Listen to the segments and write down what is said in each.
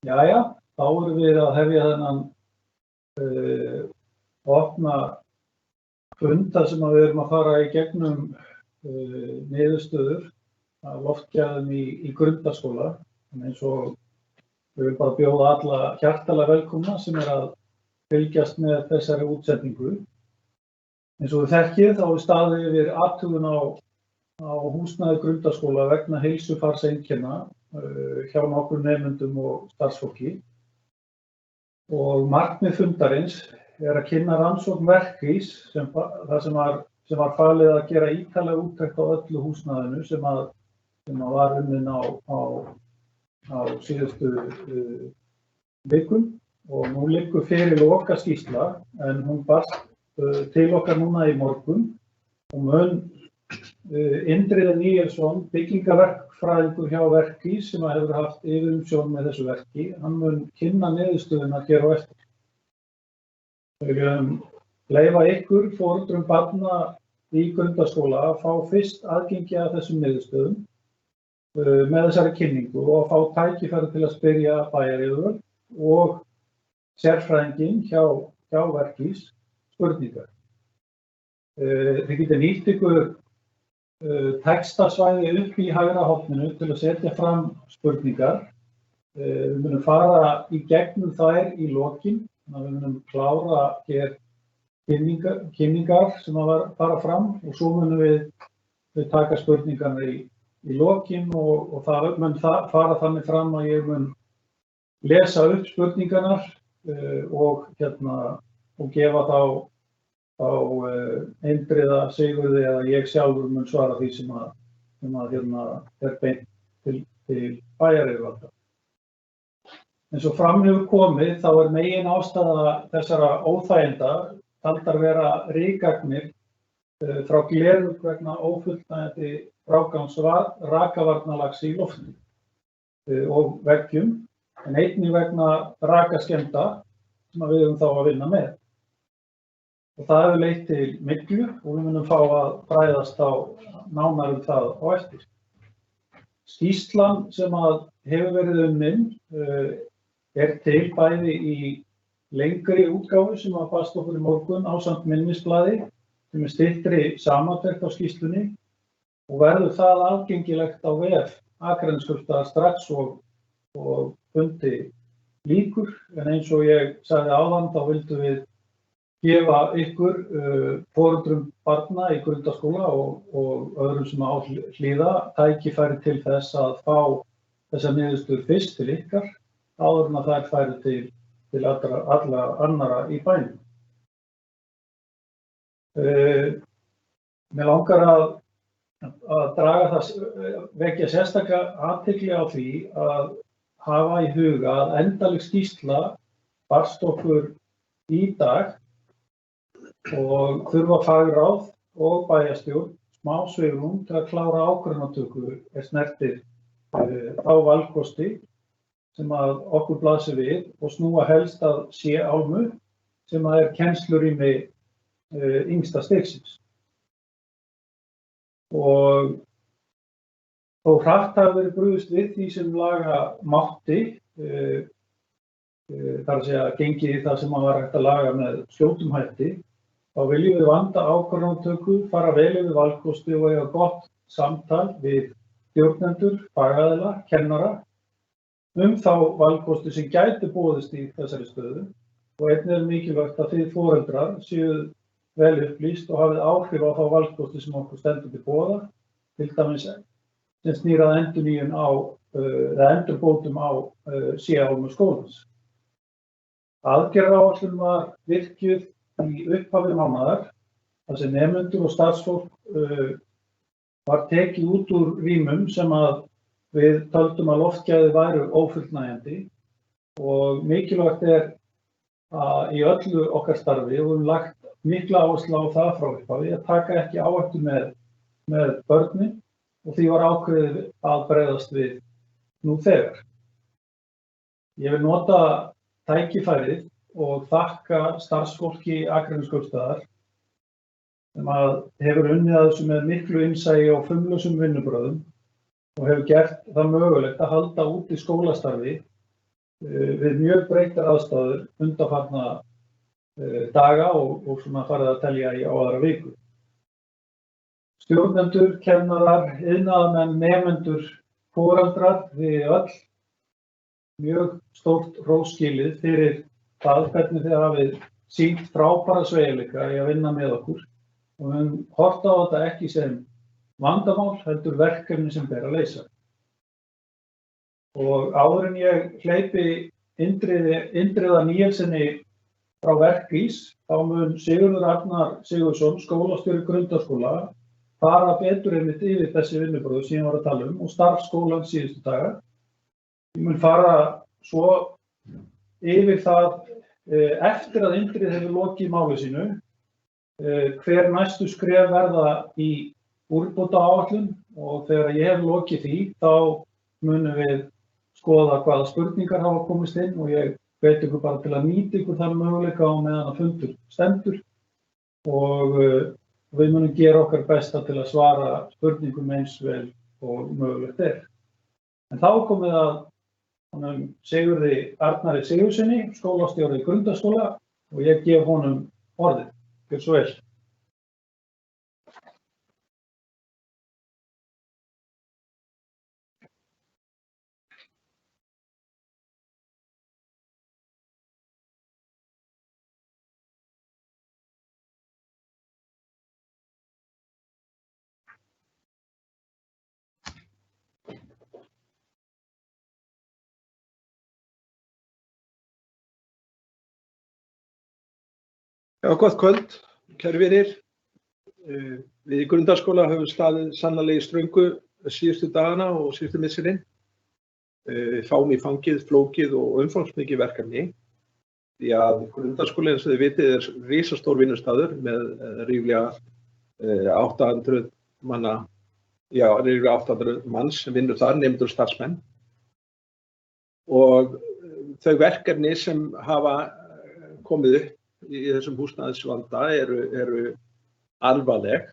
Jæja, þá erum við að hefja þennan opna fund þar sem við erum að fara í gegnum niðurstöður af loftgæðum í grundaskóla. Eins og við viljum bara bjóða alla hjartalega velkomna sem að fylgjast með þessari útsendingu. Eins og við þekkið þá er staðið yfir athugun á húsnæði grundaskóla vegna heilsufarseinkenna hjá nokkrum nemendum og starfsfólki. Og markmið fundarins er að kynna rannsókn verkís sem var falið að gera ítarlega úttekt á öllu húsnæðinu sem var unnin á síðustu vikum og nú liggur fyrir lokaskýrsla en hún barst til okkar núna í morgun og mun Indriði Níelsson, byggingaverkfræðingur hjá Verkís sem hefur haft yfirumsjón með þessu verki, hann mun kynna niðurstöðuna hér á eftir. Við viljum leyfa ykkur, foreldrum barna í grundaskóla, að fá fyrst aðgengi að þessum niðurstöðum með þessari kynningu og fá tækifæri til að spyrja bæjaryfirvöld og sérfræðinginn hjá Verkís spurningar. Þið getið nýtt ykkur textasvæði upp í hægra horninu til að setja fram spurningar. Við munum fara í gegnum þær í lokin, þannig að við munum klára hér kynningar sem að fara fram og svo munum við taka spurningarna í lokin og það mun fara þannig fram að ég mun lesa upp spurningarnar og gefa þá Indriða, Sigurði eða ég sjálfur mun svara því sem er beint til bæjaryfirvalda. Eins og fram hefur komið þá er megin ástæða þessara óþæginda taldar vera rykgagnir frá glerung vegna ófullnægjandi frágangs rakavarnarlags í lofti og veggjum en einnig vegna rakaskemmda sem við höfum þá að vinna með. Og það hefur leitt til myglu og við munum fá að fræðast nánar það á eftir. Skýrslan sem hefur verið unnin er til bæði í lengri útgáfu sem barst okkur í morgun ásamt minnisblaði sem er styttri samantekt á skýrslunni og verður það aðgengilegt á vef Akraneskaupstaðar strax og fundi lýkur en eins og ég sagði áðan þá vildum við gefa ykkur foreldrum barna í grundaskóla og öðrum sem á hlýða tækifæri til þess að fá þessar niðurstöður fyrst til ykkar áður en að þær færi til allra annarra í bænum. Mig langar að vekja sérstaka athygli á því að hafa í huga að endanleg skýrsla barst okkur í dag og þurfa fagráð og bæjarstjórn smá svigrúm til að klára ákvörðunartöku snertir þá valkosti sem að okkur blasir við og snúa helst að C-álmu sem er kennslurými yngsta stigsins. Og þó hratt hafi verið brugðist við því sem laga mátti, þar að segja gengið í það sem var hægt að laga með skjótum hætti, þá viljum við vanda ákvörðunartöku, fara vel yfir valkosti og eiga gott samtal við stjórnendur, fagaðila, kennara þá valkosti sem gæti boðist í þessari stöðu og einnig er mikilvægt að þið foreldrar séu vel upplýst og hafið áhrif á þá valkosti sem okkur stendur til boða, til dæmis sem snýr að endurnýjun eða endurbótum á C-álmu skólans. Aðgerðaáætlun var virkjuð í upphafi mánaðar, þar sem nemendur og starfsfólk var tekið út úr rýmum sem að við töldum að loftgæði væru ófullnægjandi og mikilvægt er að í öllu okkar starfi og við höfum lagt mikla áherslu á það frá upphafi að taka ekki áhættu með börnin og því var ákveðið að bregðast við nú þegar. Ég vil nota tækifærið og þakka starfsfólki Akraneskaupstaðar sem hefur unnið að þessu með miklu innsæi og fumlausum vinnubrögðum og hefur gert það mögulegt að halda úti skólastarfi við mjög breyttar aðstæður undanfarna daga og svona farið að telja í á aðra viku. Stjórnendur, kennarar, iðnaðarmenn, nemendur, foreldrar, við öll mjög stórt hrós skilið fyrir það hvernig þið hafið sýnt frábæra sveigjanleika í að vinna með okkur og við höfum horft á þetta ekki sem vandamál, heldur verkefni sem ber að leysa. Og áður en ég hleypi Indriða Níelsenni frá Verkís, þá mun Sigurður Arnar Sigurðsson, skólastjóri Grundaskóla, fara betur einmitt yfir þessi vinnubrögð sem ég var að tala og starfsskólans síðustu daga. Ég mun fara svo yfir það eftir að Indrið hefur lokið máli sínu, hver næstu skref verða í úrbótaáætlun og þegar ég hef lokið því, þá munum við skoða hvaða spurningar hafa komist inn og ég hvet ykkur bara til að nýta ykkur þann möguleika á meðan að fundur stendur og við munum gera okkar besta til að svara spurningum eins vel og mögulegt er. En þá komið að Sigurði Arnari Sigurðssyni, skólastjóri Grundaskóla og ég gef honum orðið. Gjörðu svo vel. Já, gott kvöld, kæru vinir. Við í Grundaskóla höfum staðið sannarlega í ströngu síðustu dagana og síðustu misserin. Við fáum í fangið, flókið og umfangsmikið verkefni. Því að Grundaskóli, eins og þið vitið, er risastór vinnustaður með ríflega 800 manna, já, ríflega 800 manns sem vinnur þar, nemendur og starfsmenn. Og þau verkefni sem hafa komið upp í þessum húsnæðisvanda eru alvarleg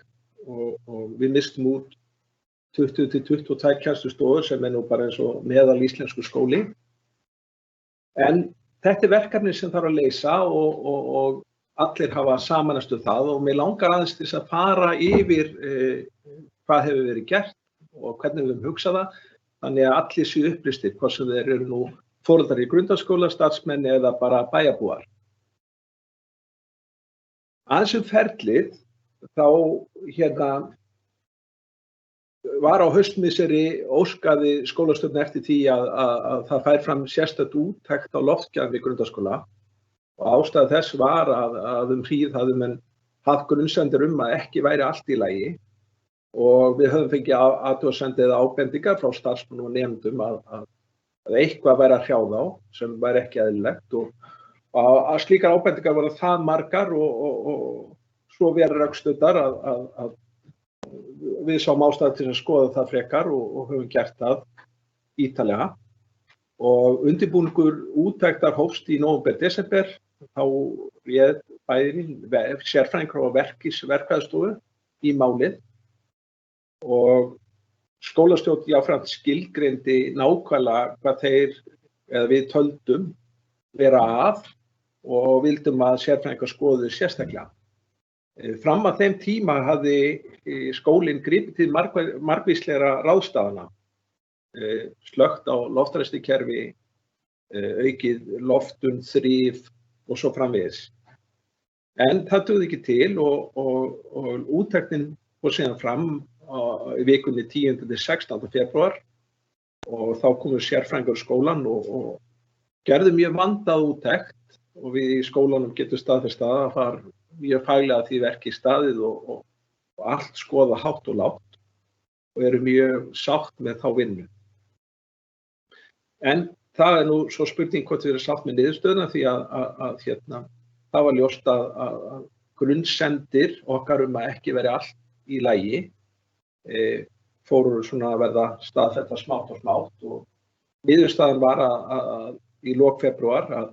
og við mistum út 20-22 kennslustofur sem nú bara eins og meðal íslensku skóli. En þetta er verkefni sem þarf að leysa og allir hafa samanast það og mig langar aðeins til að fara yfir hvað hefur verið gert og hvernig við höfum hugsað það, þannig að allir séu upplýstir, hvort sem þeir eru nú foreldrar í Grundaskóla, starfsmenn eða bara bæjarbúar. Aðeins ferlið, þá var á haustmisseri óskaði skólastjórn eftir því að það fær fram sérstakt úttekt á loftgæðum við Grundaskóla og ástæða þess var að hríð hafði menn haft grunnsemdir að ekki væri allt í lagi og við höfum fengið athugasemdir eða ábendingar frá starfsmönnum og nemendum að eitthvað væri að hrjá þá sem væri ekki eðlilegt og að slíkar ábendingar voru það margar og svo verið rökstuddar að við sáum ástæðu til að skoða það frekar og höfum gert það ítarlega. Og undirbúningur úttektar hófst í nóvember-desember, þá réð bæði sérfræðingur á Verkís verkfræðistofu í málið og skólastjórn jafnframt skilgreindi nákvæmlega hvað við töldum vera að og vildum að sérfræðingar skoðuðu sérstaklega. Fram að þeim tíma hafði skólinn gripið til margvíslegra ráðstafana, slökkt á loftræstikerfi, aukið loftun, þrif og svo framvegis. En það dugði ekki til og úttektin fór síðan fram í vikunni 10. til 16. febrúar og þá komu sérfræðingar í skólann og gerðu mjög vandað úttekt og við í skólanum getum staðfest að það var mjög faglega því verki staðið og allt skoða hátt og lágt og eru mjög sátt með þá vinnu. En það er nú svo spurning hvort við erum sátt með niðurstöðuna því að það var ljóst að grunnsemdir okkar að ekki veri allt í lagi fóru svona að verða staðfestar smátt og smátt og niðurstaðan var að í lok febrúar að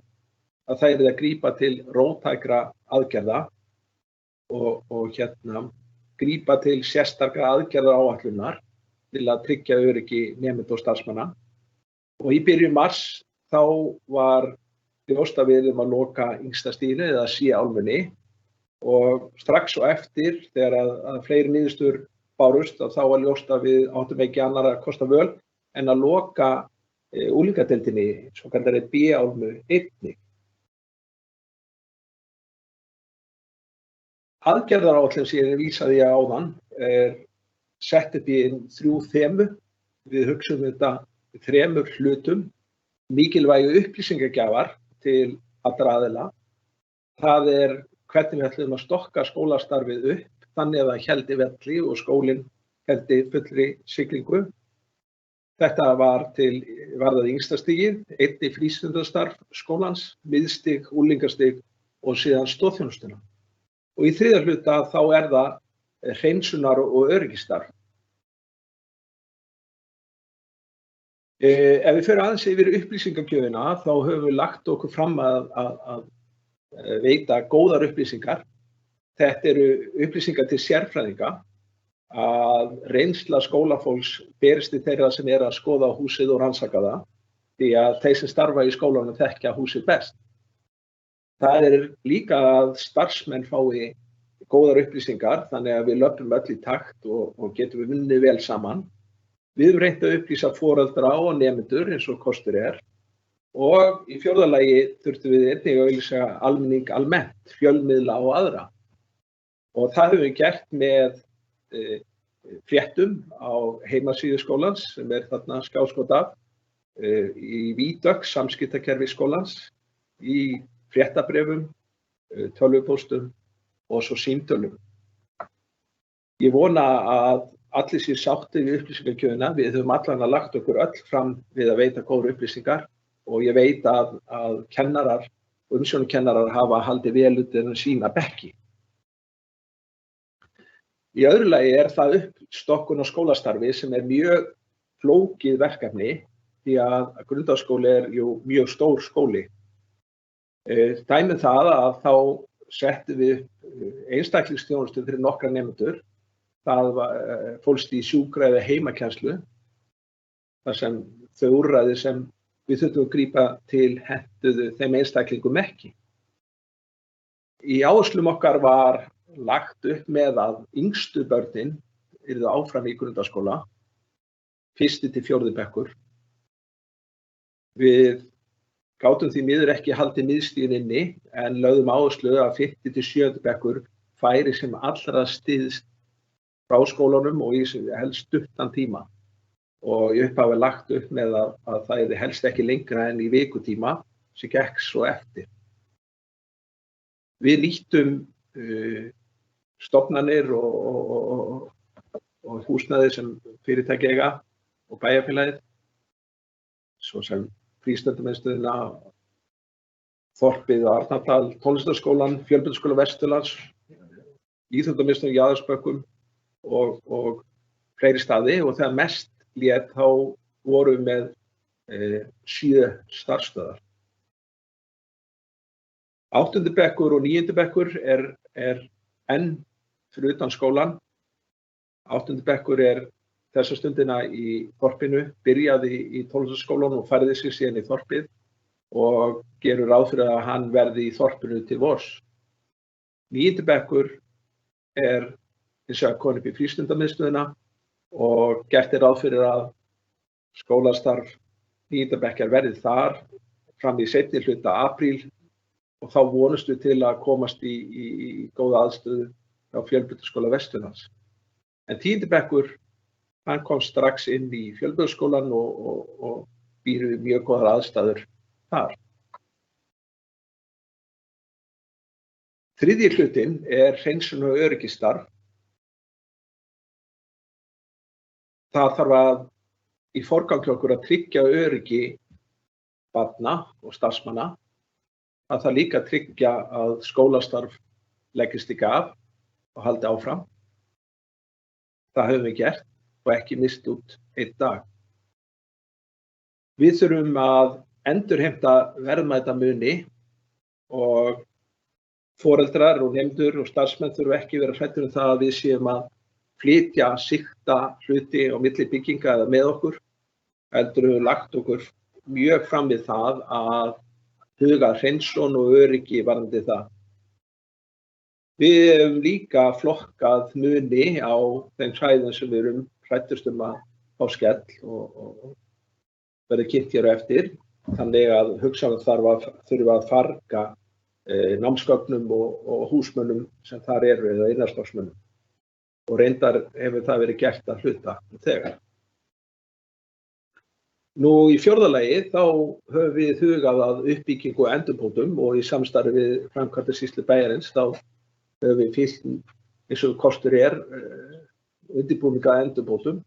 það yrði að grípa til róttækra aðgerða og grípa til sérstakra aðgerðaáætlunar til að tryggja öryggi nemenda og starfsmanna. Og í byrjun mars þá var ljóst að við að loka yngsta stiginu eða C-álmunni og strax og eftir þegar að fleiri niðurstöður bárust þá var ljóst að við áttum ekki annarra kosta völ en að loka unglingadeildinni, svokallari B-álmu einnig. Aðgerðaráætlun sem ég vísaði áðan sett upp í 3 þemu. Við hugsaum þetta í 3 hlutum. Mikilvægu upplýsingagjafar til allra aðila. Það hvernig við ætlum að stokka skólastarfið upp þannig að það héldi velli og skólinn héldi fullri siglingu. Þetta varðaði yngsta stigið, einnig frístundastarf skólans, miðstig, unglingastig og síðan stoðþjónustuna. Og í 3. hluta þá það hreinsunar- og öryggisstarf. Ef við förum aðeins yfir upplýsingagjöfina þá höfum við lagt okkur fram að veita góðar upplýsingar. Þetta eru upplýsingar til sérfræðinga að reynsla skólafólks berist til þeirra sem að skoða húsið og rannsaka það því að þeir sem starfa í skólanum þekkja húsið best. Það líka að starfsmenn fái góðar upplýsingar þannig að við löpum öll í takt og getum við unnið vel saman. Við höfum reynt að upplýsa foreldra og nemendur eins og kostur og í 4. lagi þurftum við einnig að auglýsa almenning almennt, fjölmiðla og aðra. Og það höfum við gert með fréttum á heimasíðu skólans sem þarna skjáskot af, í Vídök, samskiptakerfi skólans, í fréttabréfum, tölvupóstum og svo símtölum. Ég vona að allir séu sáttir við upplýsingagjöfina. Við höfum allan að lagt okkur öll fram við að veita góðar upplýsingar og ég veit að kennarar og umsjónarkennarar hafa haldið vel utan um sína bekki. Í öðru lagi það uppstokkun á skólastarfi sem mjög flókið verkefni því að grundaskóli jú mjög stór skóli. Dæmi það að þá settum við einstaklingsþjónustu fyrir nokkra nemendur. Það fólst í sjúkra eða heimakennslu, þar sem þau úrræði sem við þurftum að grípa til hentuðu þeim einstaklingum ekki. Í áherslum okkar var lagt upp með að yngstu börnin yrðu áfram í grundaskóla, 1. til 4. bekkur. Við gátum því miður ekki haldið miðstigin inni en lögðum áherslu að 5. til 7. bekkur færi sem allra styðst frá skólanum og í helst stuttan tíma. Og í upphafi lagt upp með að það helst ekki lengra en í vikutíma sem gekk svo eftir. Við nýttum stofnanir og húsnæði sem fyrirtæki eiga og bæjarfélagið, svo sem frístundarmiðstöðina, Þorpið og Arnardal, tónlistarskólann, Fjölbrautaskóla Vesturlands, íþróttamiðstöðin Jaðarsbökkum og fleiri staði og þegar mest lét þá vorum við með 7 starfsstöðvar. 8. bekkur og 9. bekkur enn fyrir utan skólan. 8. bekkur þessa stundina í þorpinu, byrjaði í tónlistarskólanum og færði sig síðan í þorpið og gerur ráð fyrir að hann verði í þorpinu til vors. 9. bekkur hins vegar kominn upp í frístundamiðstöðina og gert ráð fyrir að skólastarf 9. bekkjar verði þar fram í seinni hluta apríl og þá vonumst við til að komast í góða aðstöðu á Fjölbrautaskóla Vesturlands. En 10. bekkur, hann kom strax inn í Fjölbrautaskólann og býr við mjög góðar aðstæður þar. 3. hlutinn hreinsun og öryggisstarf. Það þarf í forgangi okkur að tryggja öryggi barna og starfsmanna. Það þarf líka að tryggja að skólastarf leggist ekki af og haldi áfram. Það höfum við gert og ekki mist út einn dag. Við þurfum að endurheimta verðmætamuni og foreldrar og nemendur og starfsmenn þurfa ekki vera hræddir það að við séum að flytja, sigta hluti á milli bygginga eða með okkur. Heldur höfum lagt okkur mjög fram við það að huga að hreinsun og öryggi varðandi það. Við hefum líka flokkað muni á þeim svæðum sem við erum hræddust að fá skell og verður kynnt hér á eftir. Þannig að hugsanlega þurfa að farga námsgögnum og húsmönnum sem þar eru eða innanlandsmönnum. Og reyndar hefur það verið gert að hluta þegar. Nú í fjórða lagi þá höfum við hugað að uppbyggingu og endurbótum og í samstarfi við framkvæmdasýslu bæjarins þá höfum við fylgt eins og kostur undirbúning að endurbótum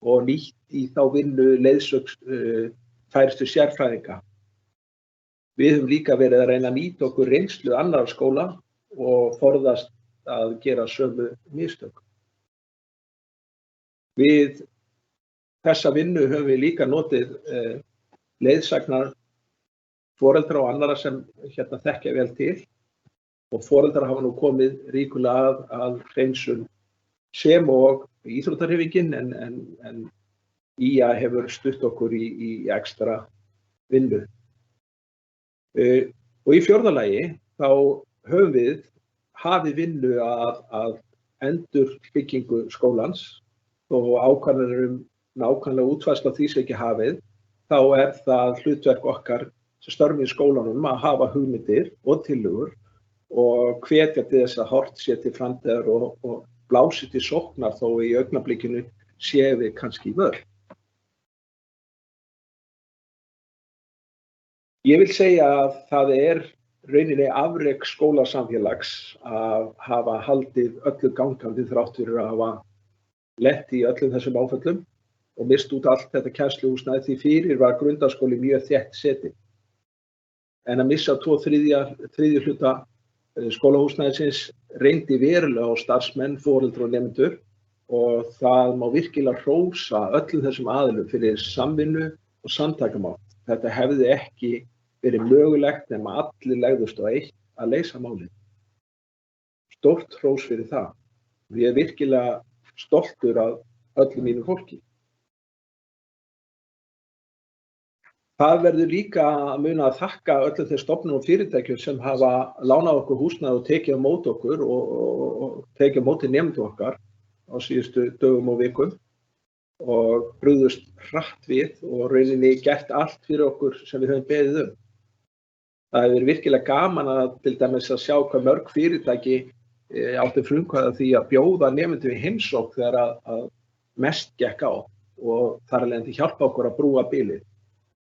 og nýtt í þá vinnu leiðsögn færustu sérfræðinga. Við höfum líka verið að reyna að nýta okkur reynslu annarra skóla og forðast að gera sömu mistök. Við þessa vinnu höfum við líka notið leiðsagnar foreldra og annarra sem þekkja vel til og foreldrar hafa nú komið ríkulega að hreinsun sem og íþróttahreyfingin en IA hefur stutt okkur í ekstra vinnu. Og í fjórða lagi þá höfum við hafið vinnu að endurbyggingu skólans og ákvarðanir nákvæmlega útfærslu á því sem ekki hafið, þá það hlutverk okkar sem störfum í skólanum að hafa hugmyndir og tillögur og hvetja til þess að horft sé til framtíðar og blási til sóknar þó í augnablikinu séum við kannski í vörn. Ég vil segja að það rauninni afrek skólasamfélags að hafa haldið öllu gangandi þrátt fyrir að hafa lent í öllum þessum áföllum og mist út allt þetta kennsluhúsnæði því fyrir var grundaskóli mjög þétt setinn. En að missa 2/3 hluta skólahúsnæðisins reyndi verulega á starfsmenn, foreldra og nemendur og það má virkilega hrósa öllum þessum aðilum fyrir samvinnu og samtakamátt. Þetta hefði ekki verið mögulegt nema allir legðust á eitt að leysa málið. Stórt hrós fyrir það. Ég virkilega stoltur af öllu mínu fólki. Það verður líka að muna að þakka öllum þeim stofnunum og fyrirtækjum sem hafa lánað okkur húsnæði og tekið á móti okkur og tekið á móti nemendur okkar á síðustu dögum og vikum og brugðust hratt við og rauninni gert allt fyrir okkur sem við höfum beðið Það hefur verið virkilega gaman að til dæmis að sjá hvað mörg fyrirtæki áttu frumkvæði að því að bjóða nemendum í heimsókn þegar að mest gekk á og þar af leiðandi hjálpa okkur að brúa bilið.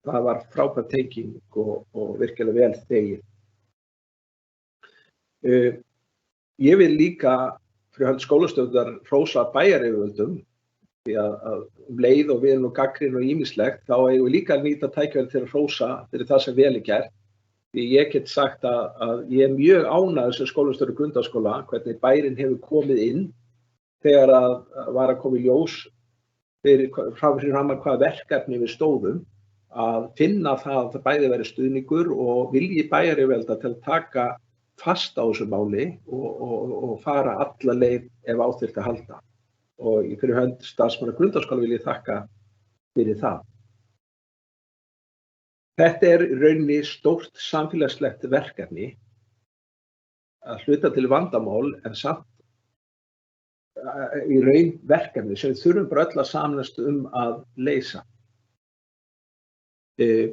Það var frábær tenging og virkilega vel þegið. Ég vil líka fyrir hönd skólastöðvar hrósa bæjaryfirvöldum því að leið og við erum nú gagnrýnin og ýmislegt þá eigum við líka að nýta tækifæri til að hrósa fyrir það sem vel er gert. Því ég get sagt að ég er mjög ánægður sem skólastjóri Grundaskóla hvernig bærinn hefur komið inn þegar að var að koma í ljós fyrir framan hvaða verkefni við stóðum að finna það að það bæði verið stuðningur og vilji bæjaryfirvalda til að taka fast á þessu máli og fara alla leið ef á þyrfti að halda. Og fyrir hönd starfsmanna Grundaskóla vil ég þakka fyrir það. Þetta er í rauninni stórt samfélagslegt verkefni að hluta til vandamál en samt í raun verkefni sem við þurfum bara öll að sameinast að leysa. Ég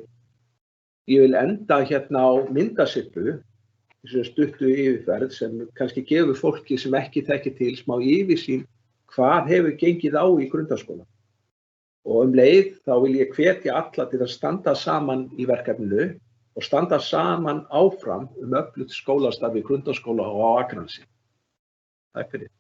vil enda hérna á myndasyrpu, þessu stuttu yfirferð sem kannski gefur fólki sem ekki þekkir til smá yfirsýn hvað hefur gengið á í Grundaskóla. Og leið þá vil ég hvetja alla til að standa saman í verkefninu og standa saman áfram öflugt skólastarf í Grundaskóla og á Akranesi. Takk fyrir.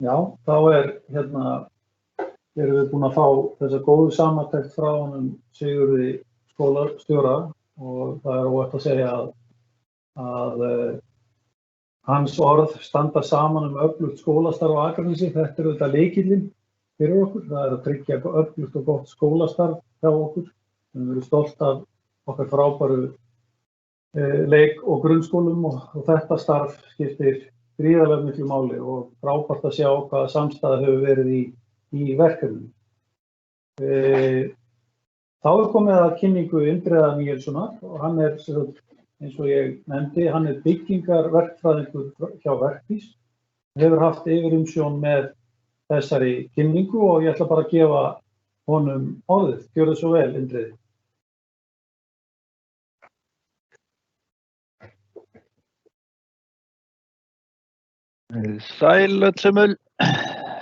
Já, þá erum við búin að fá þessa góðu samantekt frá honum Sigurði skólastjóra og það óhætt að segja að hans orð standa saman öflugt skólastarf á Akranesi. Þetta auðvitað lykillinn fyrir okkur. Það að tryggja öflugt og gott skólastarf hjá okkur. Við erum stolt af okkar frábæru leik- og grunnskólum og þetta starf skiptir gríðarlega miklu máli og frábært að sjá hvaða samstaða hefur verið í verkefninu. Þá komið að kynningu Indriða Níelssonar og hann eins og ég nefndi, hann byggingarverkfræðingur hjá Verkís. Hefur haft yfirumsjón með þessari kynningu og ég ætla bara að gefa honum orðið. Gjörðu svo vel, Indriði. Sæl öll sömul,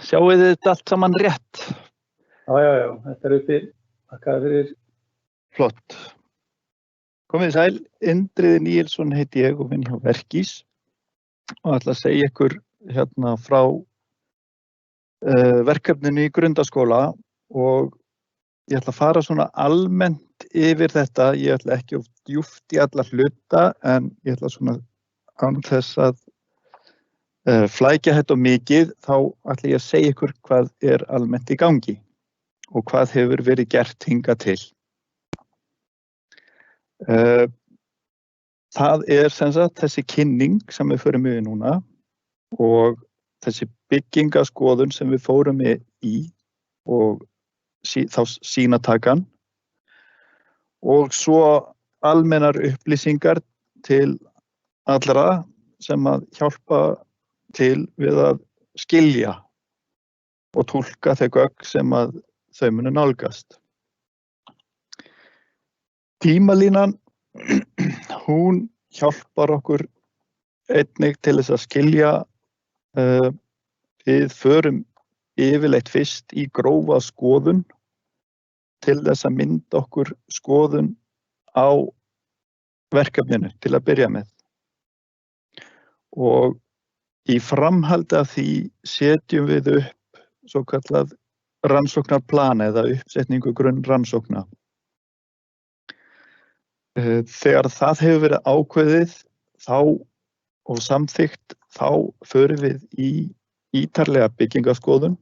sjáið þið þetta allt saman rétt? Já, þetta uppi. Þakka fyrir. Flott. Komið sæl, Indriði Níelsson heiti ég og vinn hjá Verkís og ætla að segja ykkur hérna frá verkefninu í Grundaskóla og ég ætla að fara svona almennt yfir þetta. Ég ætla ekki of djúpt í alla hluta en ég ætla svona án þess að flækja þetta mikið, þá ætla ég að segja ykkur hvað almennt í gangi og hvað hefur verið gert hingað til. Það sem sagt þessi kynning sem við förum við núna og þessi byggingaskoðun sem við fórum í og þá sýnatakan og svo almennar upplýsingar til allra sem að hjálpa til við að skilja og túlka þau gögn sem að þau munu nálgast. Tímalínan, hún hjálpar okkur einnig til þess að skilja. Við förum yfirleitt fyrst í grófa skoðun til þess að mynda okkur skoðun á verkefninu til að byrja með. Og í framhaldi af því setjum við upp svokallað rannsóknarplan eða uppsetningu grunnrannsókna. Þegar það hefur verið ákveðið og samþykkt, þá förum við í ítarlega byggingaskoðun.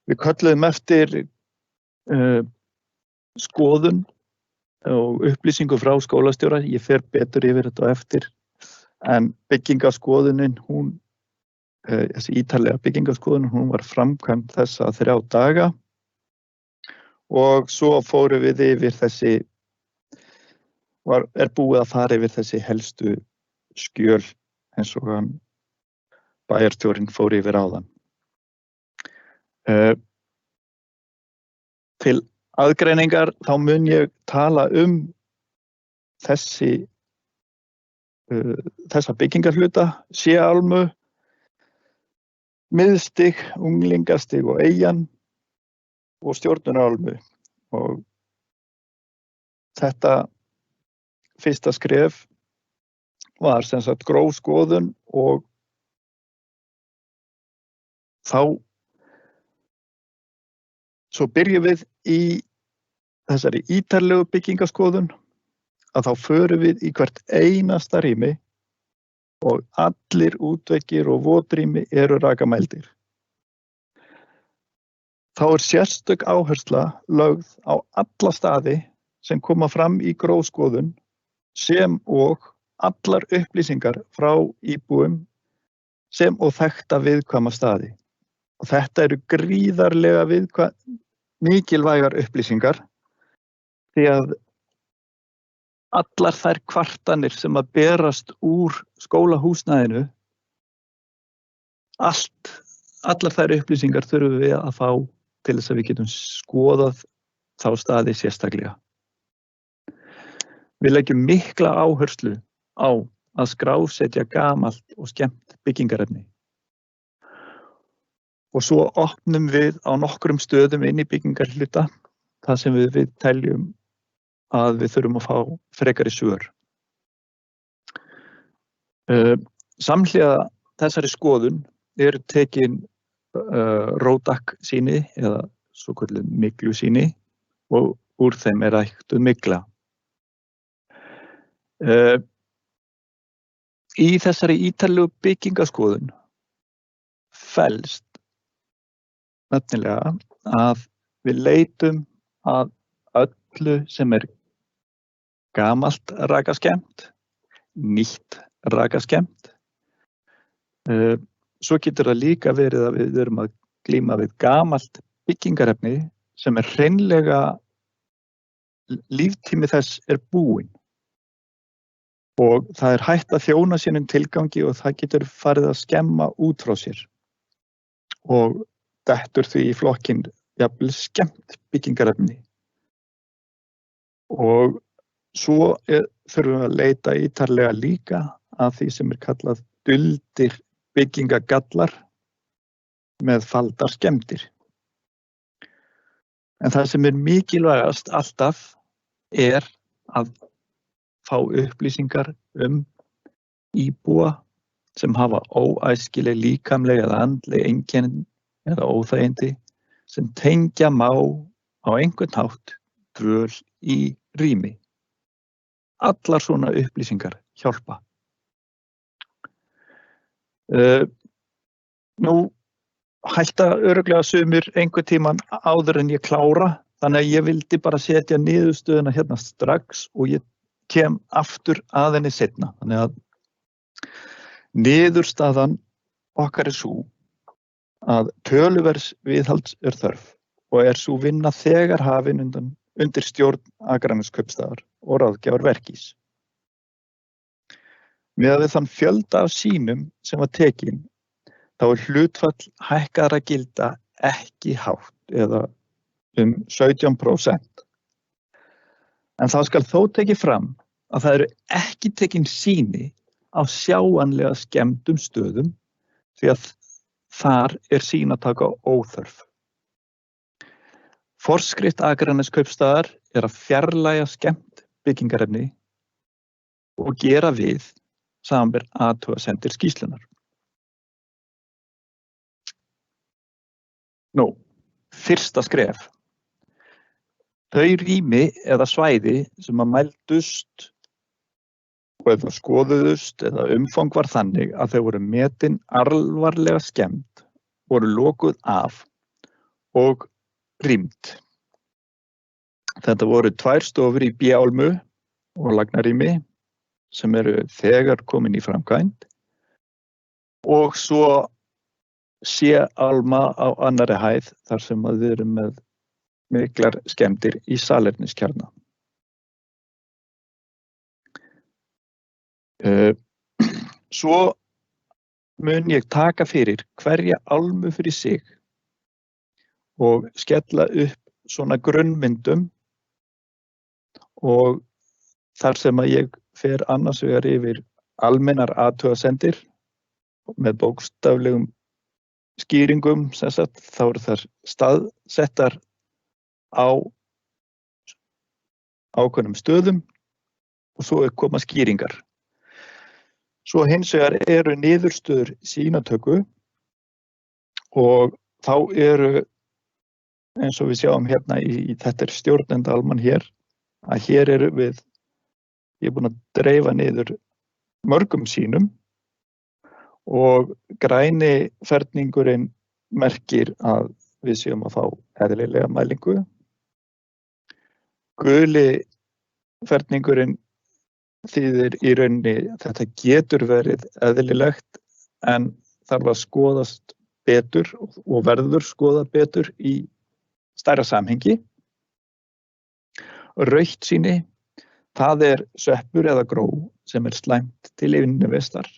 Við kölluðum eftir skoðun og upplýsingu frá skólastjóra. Ég fer betur yfir þetta á eftir. En byggingaskoðunin, þessi ítarlega byggingaskoðun, hún var framkvæmd þessa 3 daga og svo fórum við yfir búið að fara yfir þessi helstu skjöl eins og hann bæjarstjórinn fór yfir áðan. Til aðgreiningar þá mun ég tala þessa byggingarhluta, C-álmu, miðstig, unglingastig og eyjan og stjórnunarálmu. Og þetta fyrsta skref var sem sagt gróf skoðun og svo byrjum við í þessari ítarlegu byggingaskoðun að þá förum við í hvert einasta rými og allir útveggir og votrými eru rakamældir. Þá sérstök áhersla lögð á alla staði sem koma fram í grófskoðun sem og allar upplýsingar frá íbúum sem og þekkta viðkvæma staði. Og þetta eru gríðarlega mikilvægar upplýsingar því að allar þær kvartanir sem að berast úr skólahúsnæðinu, allar þær upplýsingar þurfum við að fá til þess að við getum skoðað þá staði sérstaklega. Við leggjum mikla áherslu á að skrásetja gamalt og skemmt byggingarefni. Og svo opnum við á nokkrum stöðum inn í byggingarhluta þar sem við teljum að við þurfum að fá frekari svör. Samhliða þessari skoðun eru tekin rótak-sýni eða svokölluð myglusýni og úr þeim er ættuð mygla. Í þessari ítarlegu byggingaskoðun felst nefnilega að við leitum að öllu sem er gamalt rakaskemmt, nýtt rakaskemmt. Svo getur það líka verið að við erum að glíma við gamalt byggingarefni sem er hreinlega líftími þess er búinn. Og það er hægt að þjóna sínum tilgangi og það getur farið að skemma út frá sér. Og dettur því í flokkinn jafnvel skemmt byggingarefni. Og svo þurfum við að leita ítarlega líka að því sem er kallað duldir byggingagallar með faldar skemmdir. En það sem er mikilvægast alltaf er að fá upplýsingar íbúa sem hafa óæskileg líkamleg eða andleg einkenni eða óþægindi sem tengja má á einhvern hátt dvöl í rými. Allar svona upplýsingar hjálpa. Nú hætta örugglega sumir einhvern tímann áður en ég klára, þannig að ég vildi bara setja niðurstöðuna hérna strax og ég kem aftur að henni seinna. Þannig að niðurstaðan okkar er sú að töluvers viðhalds er þörf og er sú vinna þegar hafin undir stjórn Akraneskaupstaðar og ráðgjafar Verkís. Miðað við þann fjölda af sýnum sem var tekin, þá er hlutfall hækkaðra gilda ekki hátt eða 17%. En það skal þó tekið fram að það eru ekki tekin sýni á sjáanlega skemmdum stöðum því að þar er sýnataka óþörf. Forskrift Akraneskaupstaðar er að fjarlægja skemmt byggingarefni og gera við samanber athugasemdir skýrslunnar. Nú, fyrsta skref. Þau rými eða svæði sem að mældust eða skoðuðust eða umfang var þannig að þau voru metin alvarlega skemmd, voru lokuð af og rýmd. Þetta voru 2 stofur í B-álmu og lagnarými sem eru þegar komin í framkvæmd og svo C-álma á annarri hæð þar sem að við erum með miklar skemmdir í salerniskjarna. Svo mun ég taka fyrir hverja álmu fyrir sig og skella upp svona grunnmyndum og þar sem að ég fer annars vegar yfir almennar athugasemdir með bókstaflegum skýringum, þá eru þær staðsettar á ákveðnum stöðum og svo koma skýringar. Svo hins vegar eru niðurstöður sýnatöku og þá eru, eins og við sjáum hérna þetta stjórnenda alman hér, að hér eru við, ég er búinn að dreifa niður mörgum sýnum og græni ferningurinn merkir að við séum að fá eðlilega mælingu. Guli ferningurinn þýðir í rauninni þetta getur verið eðlilegt en þarf að skoðast betur og verður skoðað betur í stærra samhengi. Rautt sýni, það er sveppur eða gró sem er slæmt til innivistar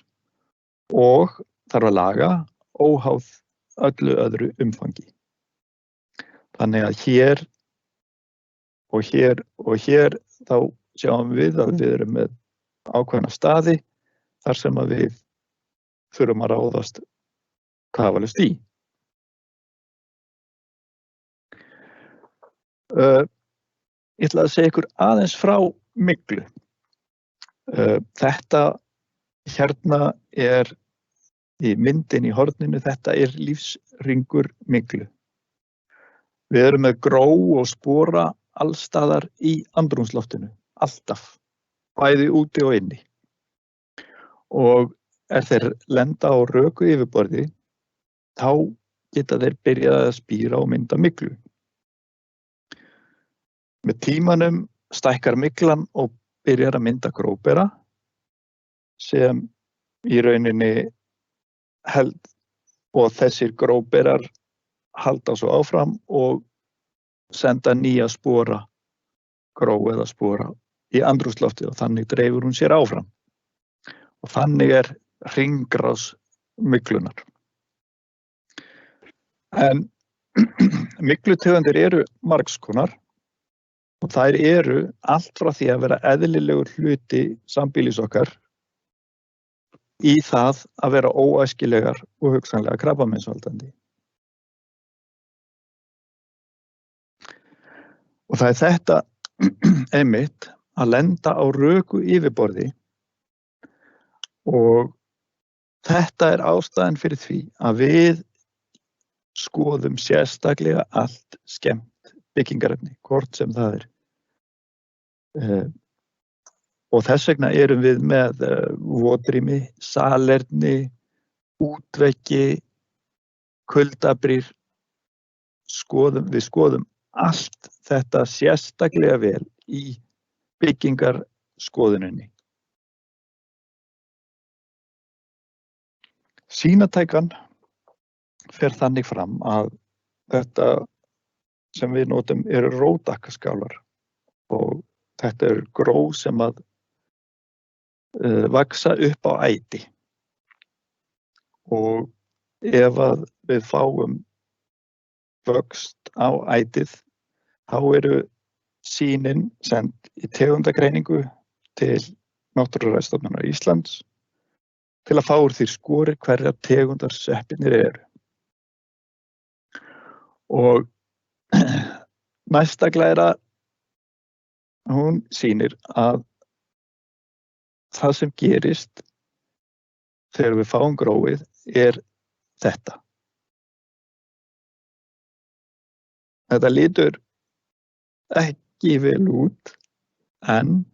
og þarf að laga óháð öllu öðru umfangi. Þannig að hér og hér og hér þá sjáum við að við erum með ákveðna staði þar sem að við þurfum að ráðast tafarlaust í. Ég ætla að segja ykkur aðeins frá myglu. Þetta hérna er í myndin í horninu, þetta er lífsringur myglu. Við erum með gró og spora allstaðar í andrúmsloftinu, alltaf, bæði úti og inni. Og þeir lenda á röku yfirborði, þá geta þeir byrjað að spíra og mynda myglu. Með tímanum stækkar myglan og byrjar að mynda gróbera sem í rauninni held og þessir gróberar halda svo áfram og senda nýja spora, gró eða spora í andrúmsloftið og þannig dreifur hún sér áfram. Og þannig er hringrás myglunar. En myglutegundir eru margs konar og þær eru allt frá því að vera eðlilegur hluti sambýlis okkar í það að vera óæskilegar og hugsanlega krabbameinsvaldandi. Og það er þetta einmitt að lenda á röku yfirborði og þetta er ástæðan fyrir því að við skoðum sérstaklega allt skemmt byggingarefni, hvort sem það er. Og þess vegna erum við með votrými, salerni, útveggi, kuldabrýr, við skoðum allt þetta sérstaklega vel í byggingarskoðuninni. Sýnatækan fer þannig fram að þetta sem við notum eru rótakaskálar og þetta eru gró sem að vaxa upp á æti. Og ef að við fáum vöxt á ætið, þá eru sýnin send í tegundagreiningu til Náttúrufræðistofnunar Íslands til að fá úr því skori hverjar tegundar sveppirnir eru. Og næsta glæra, hún sýnir að það sem gerist þegar við fáum gróið er þetta. Þetta lítur ekki vel út, en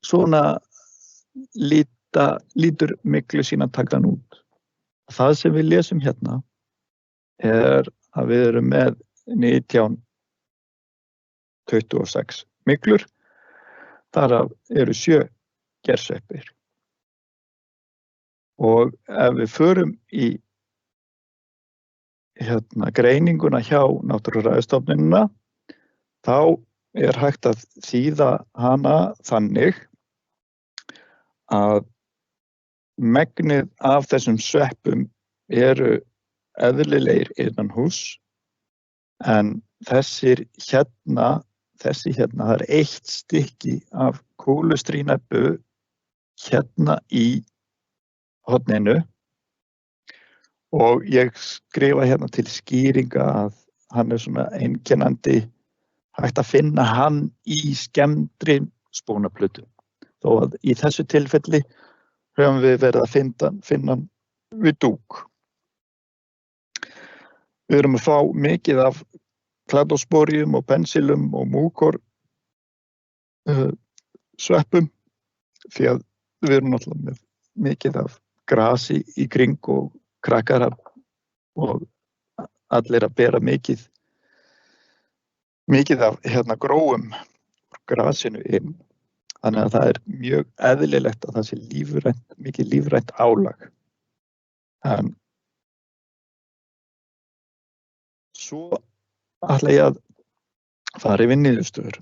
svona lítur myglu sýnatækan út. Það sem við lesum hérna er að við erum með 1926 myglur, þar af eru 7 gersveppir. Og ef við förum í greininguna hjá Náttúrufræðistofnunina, þá er hægt að þýða hana þannig að megnið af þessum sveppum eru eðlilegir innan hús, en þessi hérna, það er 1 stykki af kúlustríneppu hérna í horninu og ég skrifa hérna til skýringa að hann er svona einkennandi, hægt að finna hann í skemmdri spónaplötu. Þó að í þessu tilfelli höfum við verið að finna hann við dúk. Við erum að fá mikið af kladosporium og pensilum og múkor sveppum því að við erum náttúrulega með mikið af grasi í kring og krakkar og allir að bera mikið af gróum grasinu inn. Þannig að það er mjög eðlilegt að það sé mikið lífrænt álag. En svo ætla ég að fara yfir niðurstöður.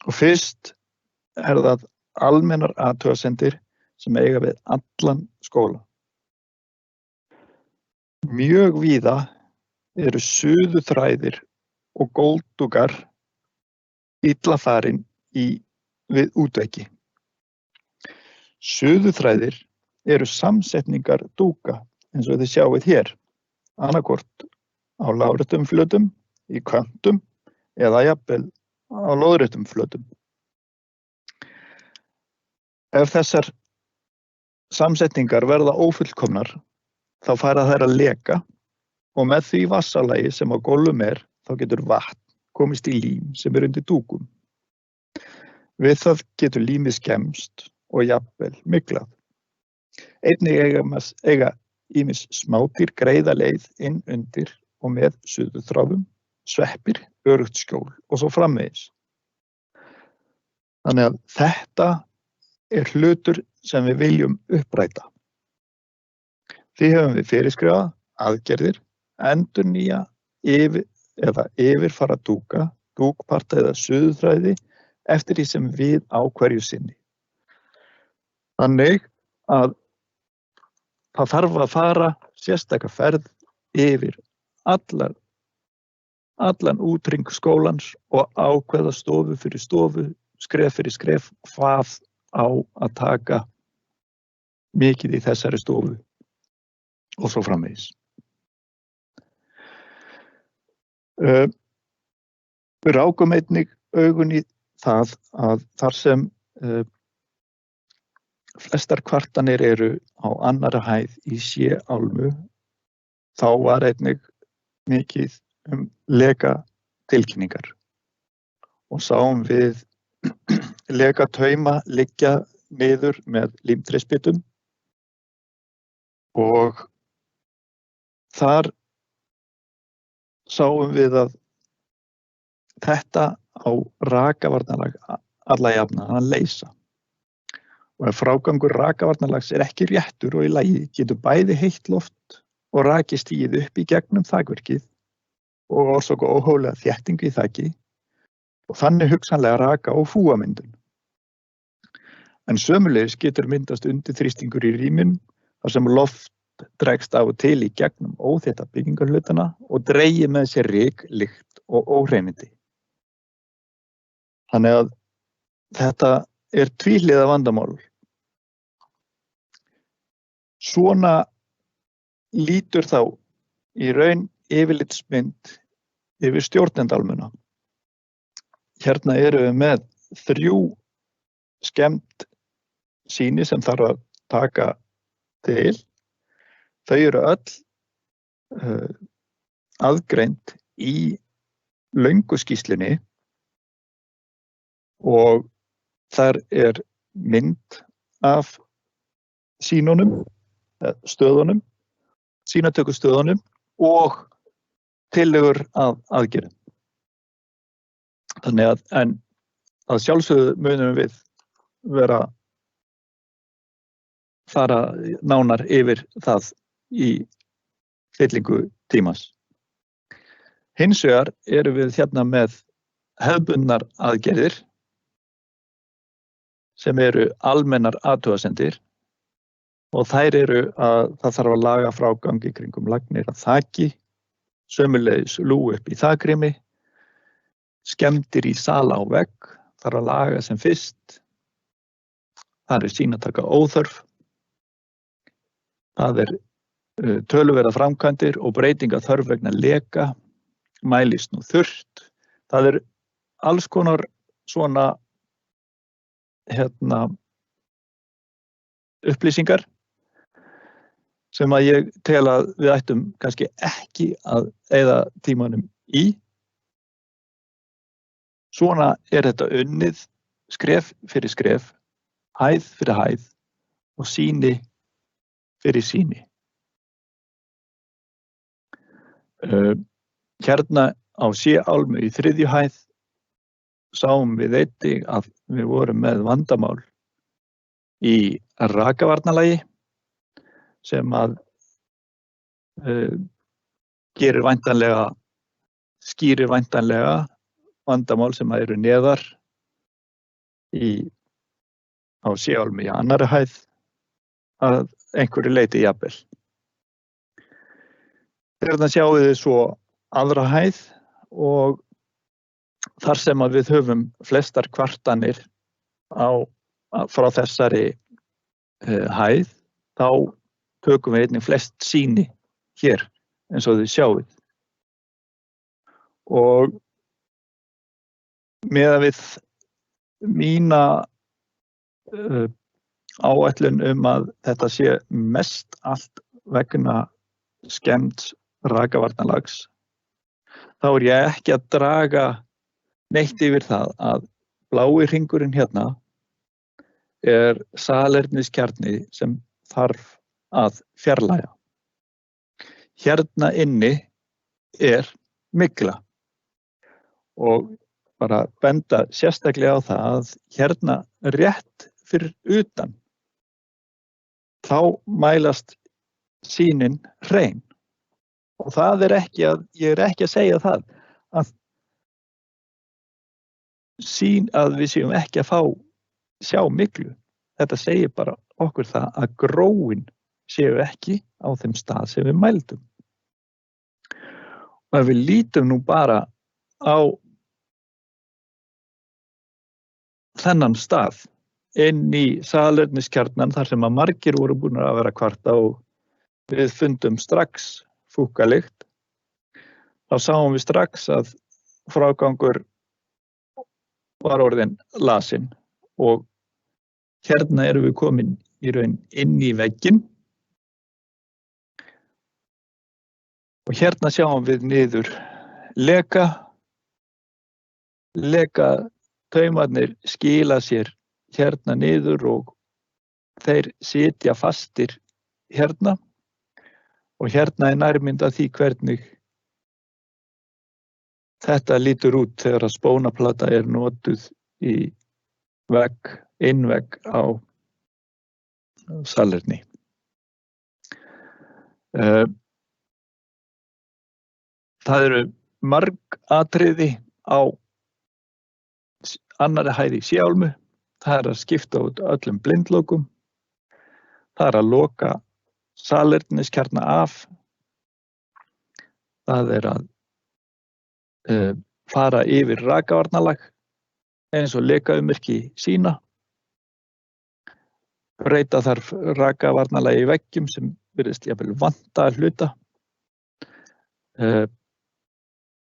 Og fyrst er það almennar athugasemdir sem eiga við allan skóla. Mjög víða eru suðuþræðir og góldúkar illa farin við útveggi. Suðuþræðir eru samsetningar dúka eins og þið sjáið hér, annaðhvort á láréttum flötum, í köntum eða jafnvel á lóðréttum flötum. Ef þessar samsetningar verða ófullkomnar, þá fara þær að leka og með því vatnsalagi sem á gólfum þá getur vatn komist í lím sem undir dúkum. Við það getur límið skemmst og jafnvel myglað. Einnig eiga ýmis smádýr greiða leið inn undir og með suðuþráðum, sveppir, öruggt skjól og svo framvegis. Þannig að þetta er hlutur sem við viljum uppræta. Því höfum við fyrirskrifað aðgerðir, endurnýja eða yfirfara dúka, dúkparta eða suðuþræði eftir því sem við á hverju sinni. Þannig að það þarf að fara sérstaka ferð yfir allan útring skólans og ákveða stofu fyrir stofu, skref fyrir skref, hvað á að taka mikið í þessari stofu og svo framvegis. Við rákum einnig augun í það að þar sem flestar kvartanir eru á annarri hæð í C-álmu, þá var einnig mikið lekatilkynningar og sáum við lekatauma liggja niður með límtreysbitum og þar sáum við að þetta á rakavarnalag alla jafna að leysa. Og ef frágangur rakavarnalags er ekki réttur og í lagi getur bæði heitt loft og raki stigið upp í gegnum þakverkið og orsaka óhóflega þéttingu í þaki og þannig hugsanlega raka og fúamyndun. En sömuleiðis getur myndast undirþrýstingur í rýminu þar sem loft dregst af og til í gegnum óþétta byggingarhlutana og dreigi með sér ryk, lykt og óhreinindi. Þannig að þetta er tvíhliða vandamál. Svona lítur þá í raun yfirlitsmynd yfir stjórnendalmuna. Hérna erum við með 3 skemmd sýni sem þarf að taka til. Þau eru öll aðgreind í löngu skýrslunni og þar er mynd af sýnunum, stöðunum, sýnatökustöðunum og tillögur að aðgerðum. Þannig að sjálfsögðu munum við fara nánar yfir það í fyllingu tímans. Hins vegar erum við hérna með hefðbundnar aðgerðir sem eru almennar athugasemdir og þær eru að það þarf að laga frágangi kringum lagnir að þaki, sömuleiðis lúgu upp í þakrými, skemmdir í sala á vegg, þarf að laga sem fyrst, það er sýnataka óþörf, það er töluverða framkvæmdir og breytinga þörf vegna leka, mælist nú þurrt, það er alls konar svona upplýsingar sem að ég tel að við ættum kannski ekki að eyða tímanum í. Svona þetta unnið skref fyrir skref, hæð fyrir hæð og sýni fyrir sýni. Hérna á Sé-Álmu í 3. hæð sáum við einnig að við vorum með vandamál í rakavarnalagi sem að skýrir væntanlega vandamál sem að eru neðar á Sé-Álmu í 2. hæð að einhverju leyti jafnvel. Hérna sjáum við svo 2. hæð og þar sem að við höfum flestar kvartanir frá þessari hæð, þá tökum við einnig flest sýni hér eins og þið sjáið. Og miðað við mína áætlun að þetta sé mest allt vegna skemmds rakavarnalags, þá ég ekki að draga neitt yfir það að blái hringurinn hérna salerniskjarni sem þarf að fjarlægja. Hérna inni mygla og bara benda sérstaklega á það að hérna rétt fyrir utan þá mælast sýnin hrein. Og það ég er ekki að segja það að við séum ekki að sjá myglu. Þetta segir bara okkur það að gróin séu ekki á þeim stað sem við mældum. Og ef við lítum nú bara á þennan stað inn í salerniskjarnan þar sem að margir voru búin að vera kvarta og við fundum strax fúkalykt, þá sáum við strax að frágangur var orðinn lasinn og hérna erum við komin í raun inn í vegginn og hérna sjáum við niður leka taumarnir skila sér hérna niður og þeir sitja fastir hérna. Og hérna nærmynd af því hvernig þetta lítur út þegar að spónaplata notuð í innvegg á salerni. Það eru marg atriði á 2. hæð í Sé-Álmu. Það að skipta út öllum blindlokum. Það að loka salerniskjarna af. Það að fara yfir rakavarnalag eins og lekaummerki sína. Breyta þarf rakavarnalagi í veggjum sem virðist jafnvel vanta að hluta.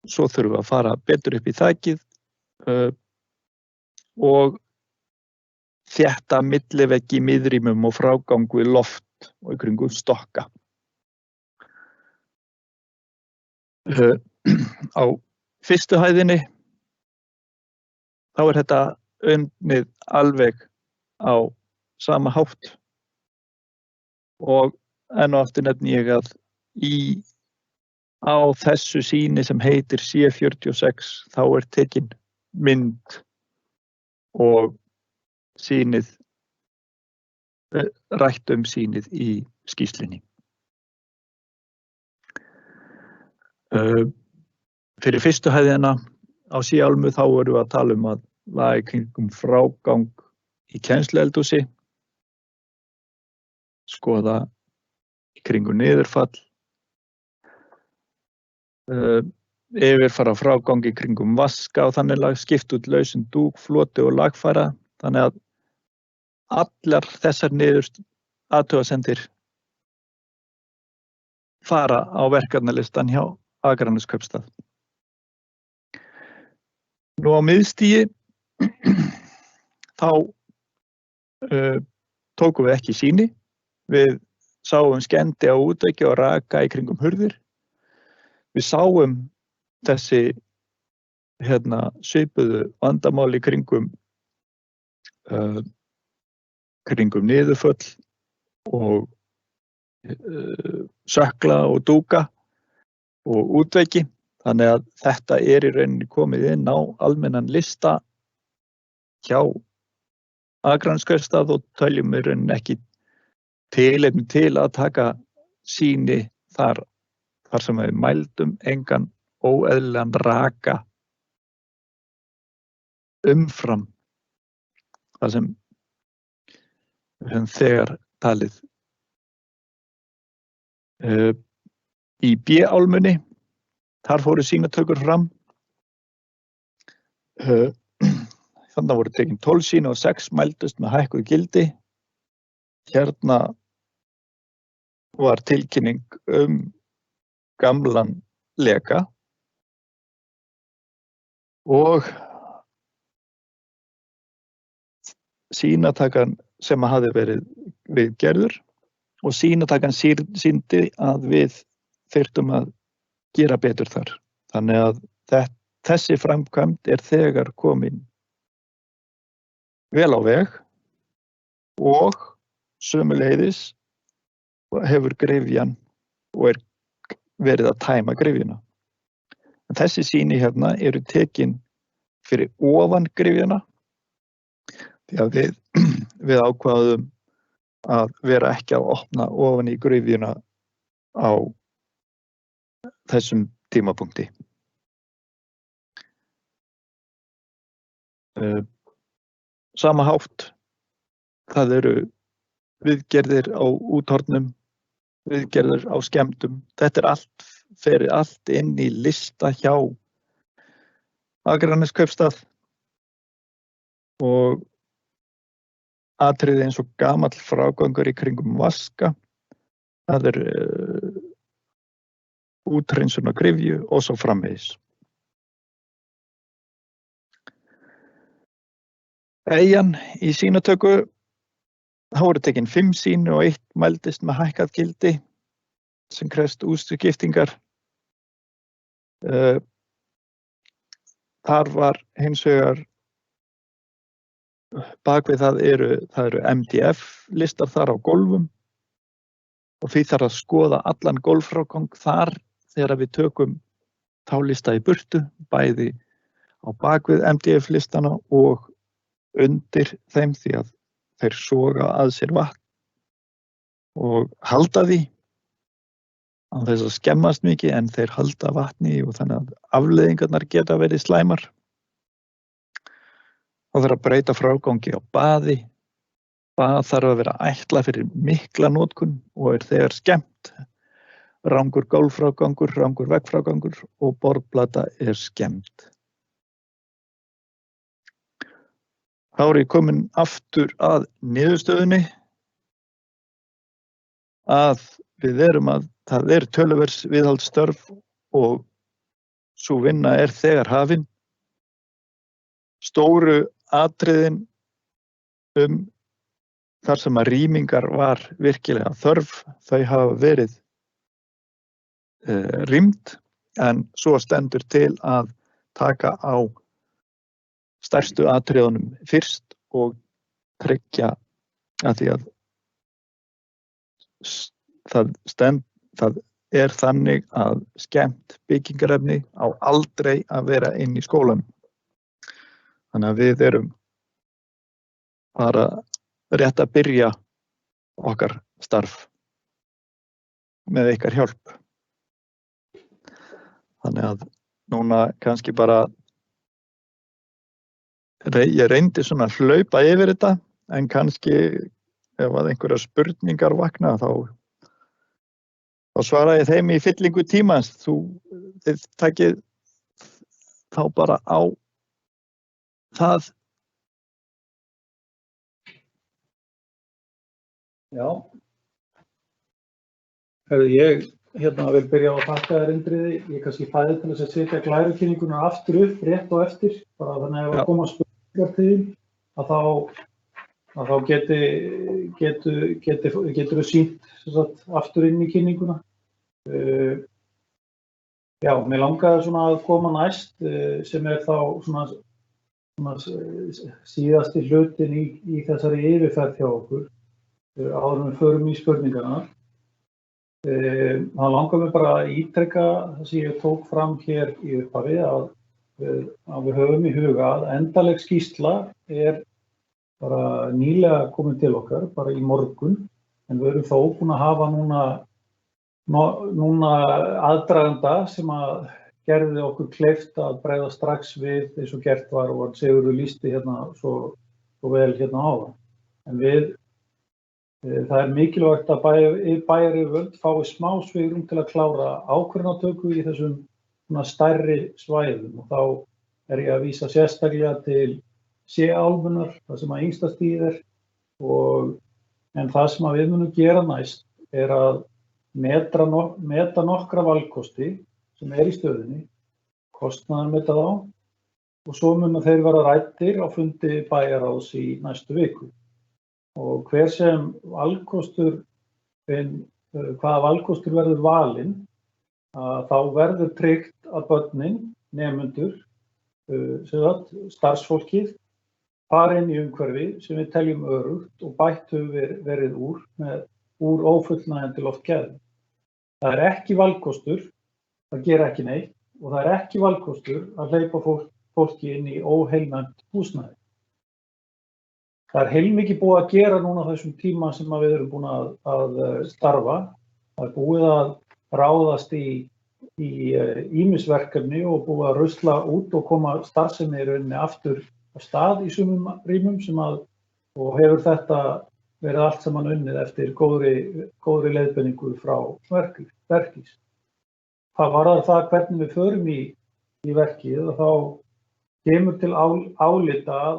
Svo þurfum við að fara betur upp í þakið og þétta milliveggi í miðrýmum og frágangu í loft og í kringum stokka. Á 1. hæðinni þá þetta unnið alveg á sama hátt og enn og aftur nefni ég að á þessu sýni sem heitir C46 þá tekin mynd og sýnið rætt sýnið í skýrslunni. Fyrir 1. hæðina á Sé-Álmu þá vorum við að tala að laga kringum frágang í kennslueldhúsi, skoða kringum niðurfall, yfirfara frágang í kringum vaska og þannig skipta út lausun dúk, floti og lagfæra, þannig að allar þessar athugasemdir fara á verkefnalistan hjá Akraneskaupstað. Nú á miðstigi þá tókum við ekki sýni. Við sáum skemmdi á útveggi og raka í kringum hurðir. Við sáum þessi svipuðu vandamál í kringum niðurföll og sökla og dúka og útveggi. Þannig að þetta í rauninni komið inn á almennan lista hjá Akraneskaupstað og töljum í rauninni ekki tilefni til að taka sýni þar sem við mældum engan óeðlilegan raka umfram það sem við höfum þegar talið. Í B-álmunni, þar fóru sýnatökur fram. Þannig voru tekin 12 sýni og 6 mældust með hækkuð gildi. Hérna var tilkynning gamlan leka og sýnatakan sem hafði verið viðgerður og sýnatakan sýndi að við þyrftum að gera betur þar. Þannig að þessi framkvæmd þegar komin vel á veg og sömuleiðis hefur gryfjan og verið að tæma gryfjuna. En þessi sýni hérna eru tekin fyrir ofan gryfjuna því að við ákváðum að vera ekki að opna ofan í gryfjuna á þessum tímapunkti. Sama hátt, það eru viðgerðir á úthornum, viðgerðir á skemmdum. Þetta fer allt inn í lista hjá Akraneskaupstað og atriði eins og gamall frágangur í kringum vaska. Það úthreinsun á gryfju og svo framvegis. Eyjan í sýnatöku, þá voru tekin 5 sýni og 1 mældist með hækkað gildi sem krefst útskiptingar. Þar var hins vegar bakvið það eru MDF listar þar á gólfum og því þarf að skoða allan gólffrágang þar þegar við tökum þá lista í burtu, bæði á bakvið MDF listana og undir þeim því að þeir soga að sér vatn og halda því án þess að skemmast mikið en þeir halda vatni og þannig að afleiðingarnar geta verið slæmar. Það þarf að breyta frágangi á baði. Bað þarf að vera ætlað fyrir mikla notkun og þegar skemmt. Rangur gólffrágangur, rangur veggfrágangur og borðplata skemmt. Þá ég komin aftur að niðurstöðunni að það töluvers viðhaldsstörf og sú vinna þegar hafin. Stóru atriðin þar sem að rýmingar var virkilega þörf, þau hafa verið rýmd en svo stendur til að taka á stærstu atriðunum fyrst og tryggja að því að það þannig að skemmt byggingarefni á aldrei að vera inn í skólanum. Þannig að við erum bara rétt að byrja okkar starf með ykkar hjálp. Þannig að núna kannski bara ég reyndi svona að hlaupa yfir þetta en kannski ef að einhverjar spurningar vakna þá svara ég þeim í fyllingu tímans. Þið takið þá bara á það. Já. Ég vil byrja á að þakka þér Indriði. Ég kannski fæði til þess að setja glærukynninguna aftur upp rétt og eftir, bara þannig að ef að koma spurningar til að þá að þá getur sýnt aftur inn í kynninguna. Já, mér langaði svona að koma næst sem þá svona síðasti hlutin í þessari yfirferð hjá okkur áður en við förum í spurningarnar. Það langar mig bara að ítreka það sem ég tók fram hér í upphafi að við höfum í huga að endanleg skýrsla bara nýlega komin til okkar, bara í morgun, en við erum þó búin að hafa núna aðdraganda sem að gerði okkur kleift að bregða strax við eins og gert var og Sigurður lýsti hérna svo vel hérna áðan. En það mikilvægt að bæjaryfirvöld fái smá svigrúm til að klára ákvörðunartöku í þessum stærri svæðum og þá ég að vísa sérstaklega til C-álfunnar, það sem að yngsta stigið en það sem að við munum gera næst að meta nokkra valkosti sem í stöðunni, kostnaðarmeta þá og svo munu þeir vera ræddir á fundi bæjarráðs í næstu viku. Og hver sem valkostur, hvaða valkostur verður valinn, þá verður tryggt að börnin, nemendur, starfsfólkið, fara inn í umhverfi sem við teljum öruggt og bætt hefur verið úr ófullnægjandi loftgæðum. Það ekki valkostur að gera ekki neitt og það ekki valkostur að hleypa fólki inn í óheilnæmt húsnæði. Það heilmikið búið að gera núna á þessum tíma sem við erum búin að starfa. Það búið að ráðast í ýmis verkefni og búið að rusla út og koma starfsemi í rauninni aftur af stað í sumum rýmum og hefur þetta verið allt saman unnið eftir góðri leiðbeiningu frá verkís. Það varðar það hvernig við förum í verkið og þá kemur til álita að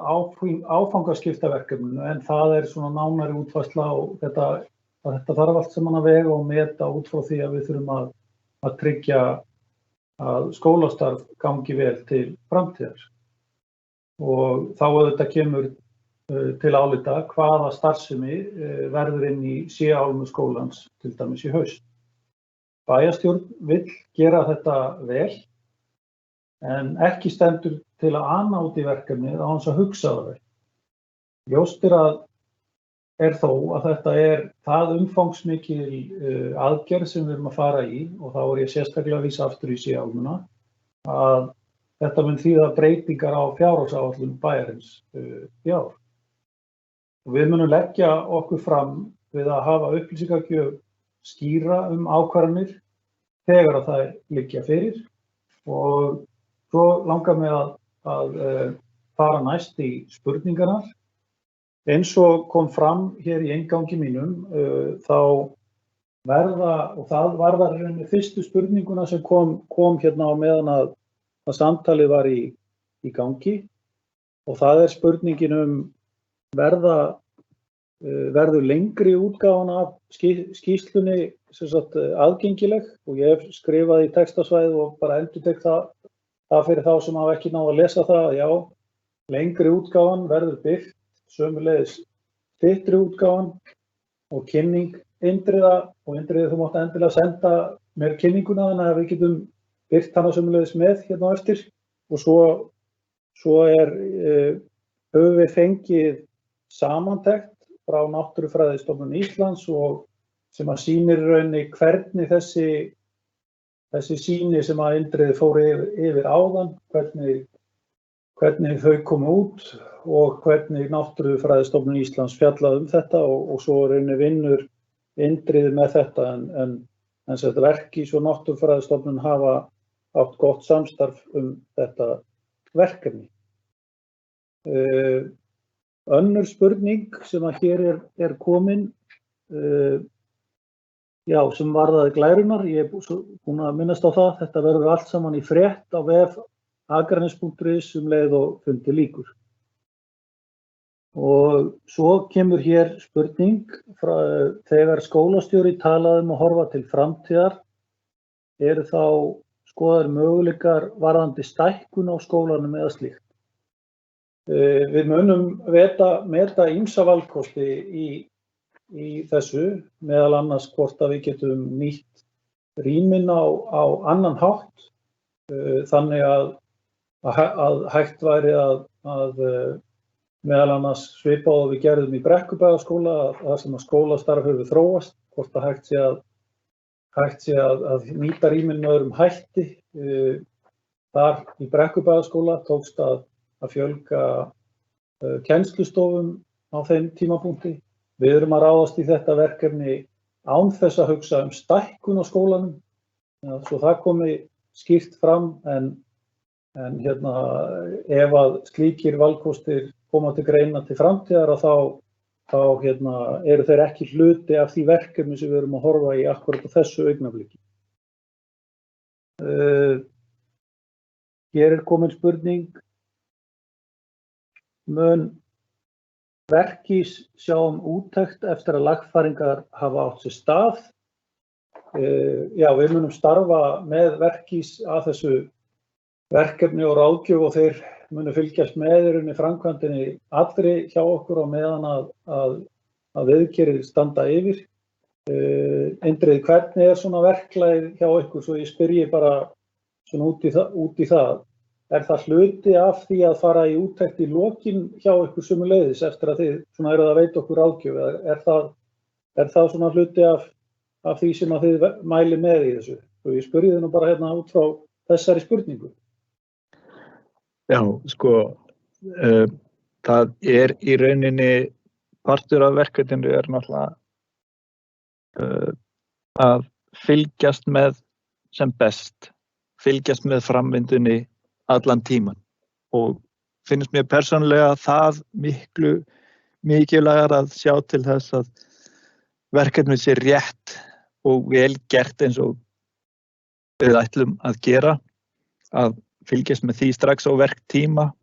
áfangaskipta verkefninu en það svona nánari útfærsla og þetta þarf allt saman að vega og meta út frá því að við þurfum að tryggja að skólastarf gangi vel til framtíðar. Og þá auðvitað kemur til álita hvaða starfsemi verður inn í C-álmu skólans til dæmis í haust. Bæjarstjórn vill gera þetta vel en ekki stendur til að ana út í verkefnið án þess að hugsa það vel. Ljóst þó að þetta það umfangsmikil aðgerð sem við erum að fara í og þá ég sérstaklega að vísa aftur í C-álmuna að þetta mun þýða breytingar á fjárhagsáætlun bæjarins í ár. Og við munum leggja okkur fram við að hafa upplýsingagjöf skýra ákvarðanir þegar að það liggja fyrir og svo langar mig að fara næst í spurningarnar. Eins og kom fram hér í inngangi mínum þá og það varðar fyrstu spurninguna sem kom hérna á meðan að samtalið var í gangi og það spurningin verður lengri útgáfan af skýrslunni aðgengileg og ég hef skrifað í textasvæði og bara endurtek það fyrir þá sem hafa ekki náð að lesa það, já, lengri útgáfan verður birt, sömuleiðis styttri útgáfan og kynning Indriða og Indriði þú mátt endilega senda mér kynninguna þannig að við getum birt hana sömuleiðis með hérna á eftir og svo höfum við fengið samantekt frá Náttúrufræðistofnun Íslands og sem að sýnir í rauninni hvernig þessi sýni sem að Indriði fór yfir áðan, hvernig þau komu út og hvernig Náttúrufræðistofnun Íslands fjallaði þetta og svo í rauninni vinnur Indriði með þetta en þetta verkís og Náttúrufræðistofnun hafa átt gott samstarf þetta verkefni. Önnur spurning sem að hér komin, sem varðaði glærunar, ég búin að minnast á það, þetta verður allt saman í frétt á vef akranes.is leið og fundi lýkur. Og svo kemur hér spurning þegar skólastjóri talaði að horfa til framtíðar, þá skoðaðir möguleikar varðandi stækkun á skólanum eða slíkt. Við munum meta ýmsa valkosti í þessu, meðal annars hvort að við getum nýtt rýmin á annan hátt, þannig að hægt væri að meðal annars svipað og við gerðum í Brekkubæjarskóla, þar sem að skólastarf hefur þróast, hvort að hægt sé að nýta rýmin með öðrum hætti. Þar í Brekkubæjarskóla tókst að fjölga kennslustofum á þeim tímapunkti. Við erum að ráðast í þetta verkefni án þess að hugsa stækkun á skólanum, svo það komi skýrt fram, en ef að slíkir valkostir koma til greina til framtíðar, þá eru þeir ekki hluti af því verkefni sem við erum að horfa í akkúrat á þessu augnabliki. Hér komin spurning: mun Verkís sjá úttekt eftir að lagfæringar hafa átt sér stað? Já, við munum starfa með Verkís að þessu verkefni og ráðgjöf, og þeir munu fylgjast með framkvæmdinni allri hjá okkur á meðan að viðgerðir standa yfir. Indriði, hvernig svona verklagið hjá ykkur, svo ég spyrji bara svona út í það? Er það hluti af því að fara í úttekt í lokin hjá ykkur sömuleiðis eftir að þið svona eruð að veita okkur ráðgjöf? Er það svona hluti af því sem að þið mæli með í þessu? Og ég spurði þið nú bara hérna út frá þessari spurningu. Já, sko, það í rauninni partur af verkefninu náttúrulega að fylgjast með sem best, fylgjast með framvindunni allan tíman, og finnst mér persónulega það mikilvægara að sjá til þess að verkefnið sé rétt og vel gert eins og við ætlum að gera, að fylgjast með því strax á verktíma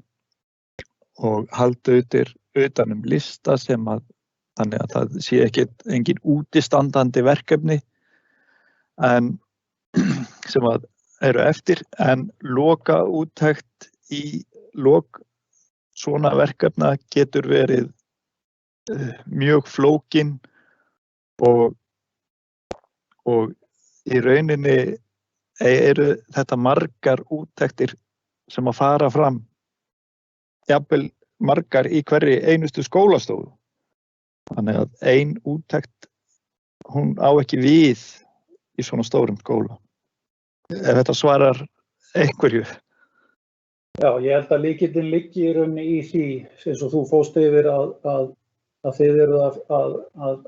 og halda utan lista þannig að það sé engin útistandandi verkefni en sem að eru eftir, en loka úttekt í lok svona verkefna getur verið mjög flókin og í rauninni eru þetta margar úttektir sem að fara fram, jafnvel margar í hverri einustu skólastofu. Þannig að ein úttekt, hún á ekki við í svona stórum skóla. Ef þetta svarar einhverju. Já, ég held að lykillinn liggi í rauninni í því, eins og þú fórst yfir að þið eruð að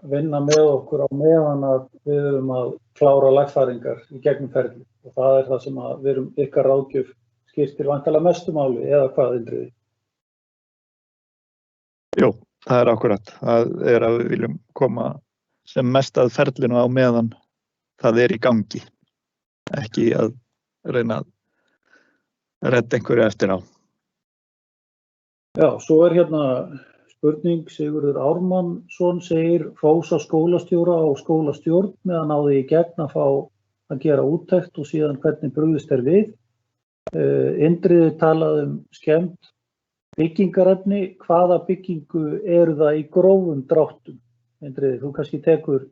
vinna með okkur á meðan að við erum að klára lagfæringar í gegnum ferli. Og það er það sem við erum ykkar ráðgjöf skiptir væntanlega mestu máli, eða hvað, Indriði? Jú, það er akkurat. Það er að við viljum koma sem mest að ferlinu á meðan það er í gangi. Ekki að reyna að redda einhverju eftir á. Já, svo er hérna spurning, Sigurður Ármannsson segir: hrós á skólastjóra og skólastjórn meðan náði í gegn að fá að gera úttekt og síðan hvernig brugðist við. Indriði talaði skemmt byggingarefni. Hvaða byggingu eru það í grófum dráttum? Indriði, þú kannski tekur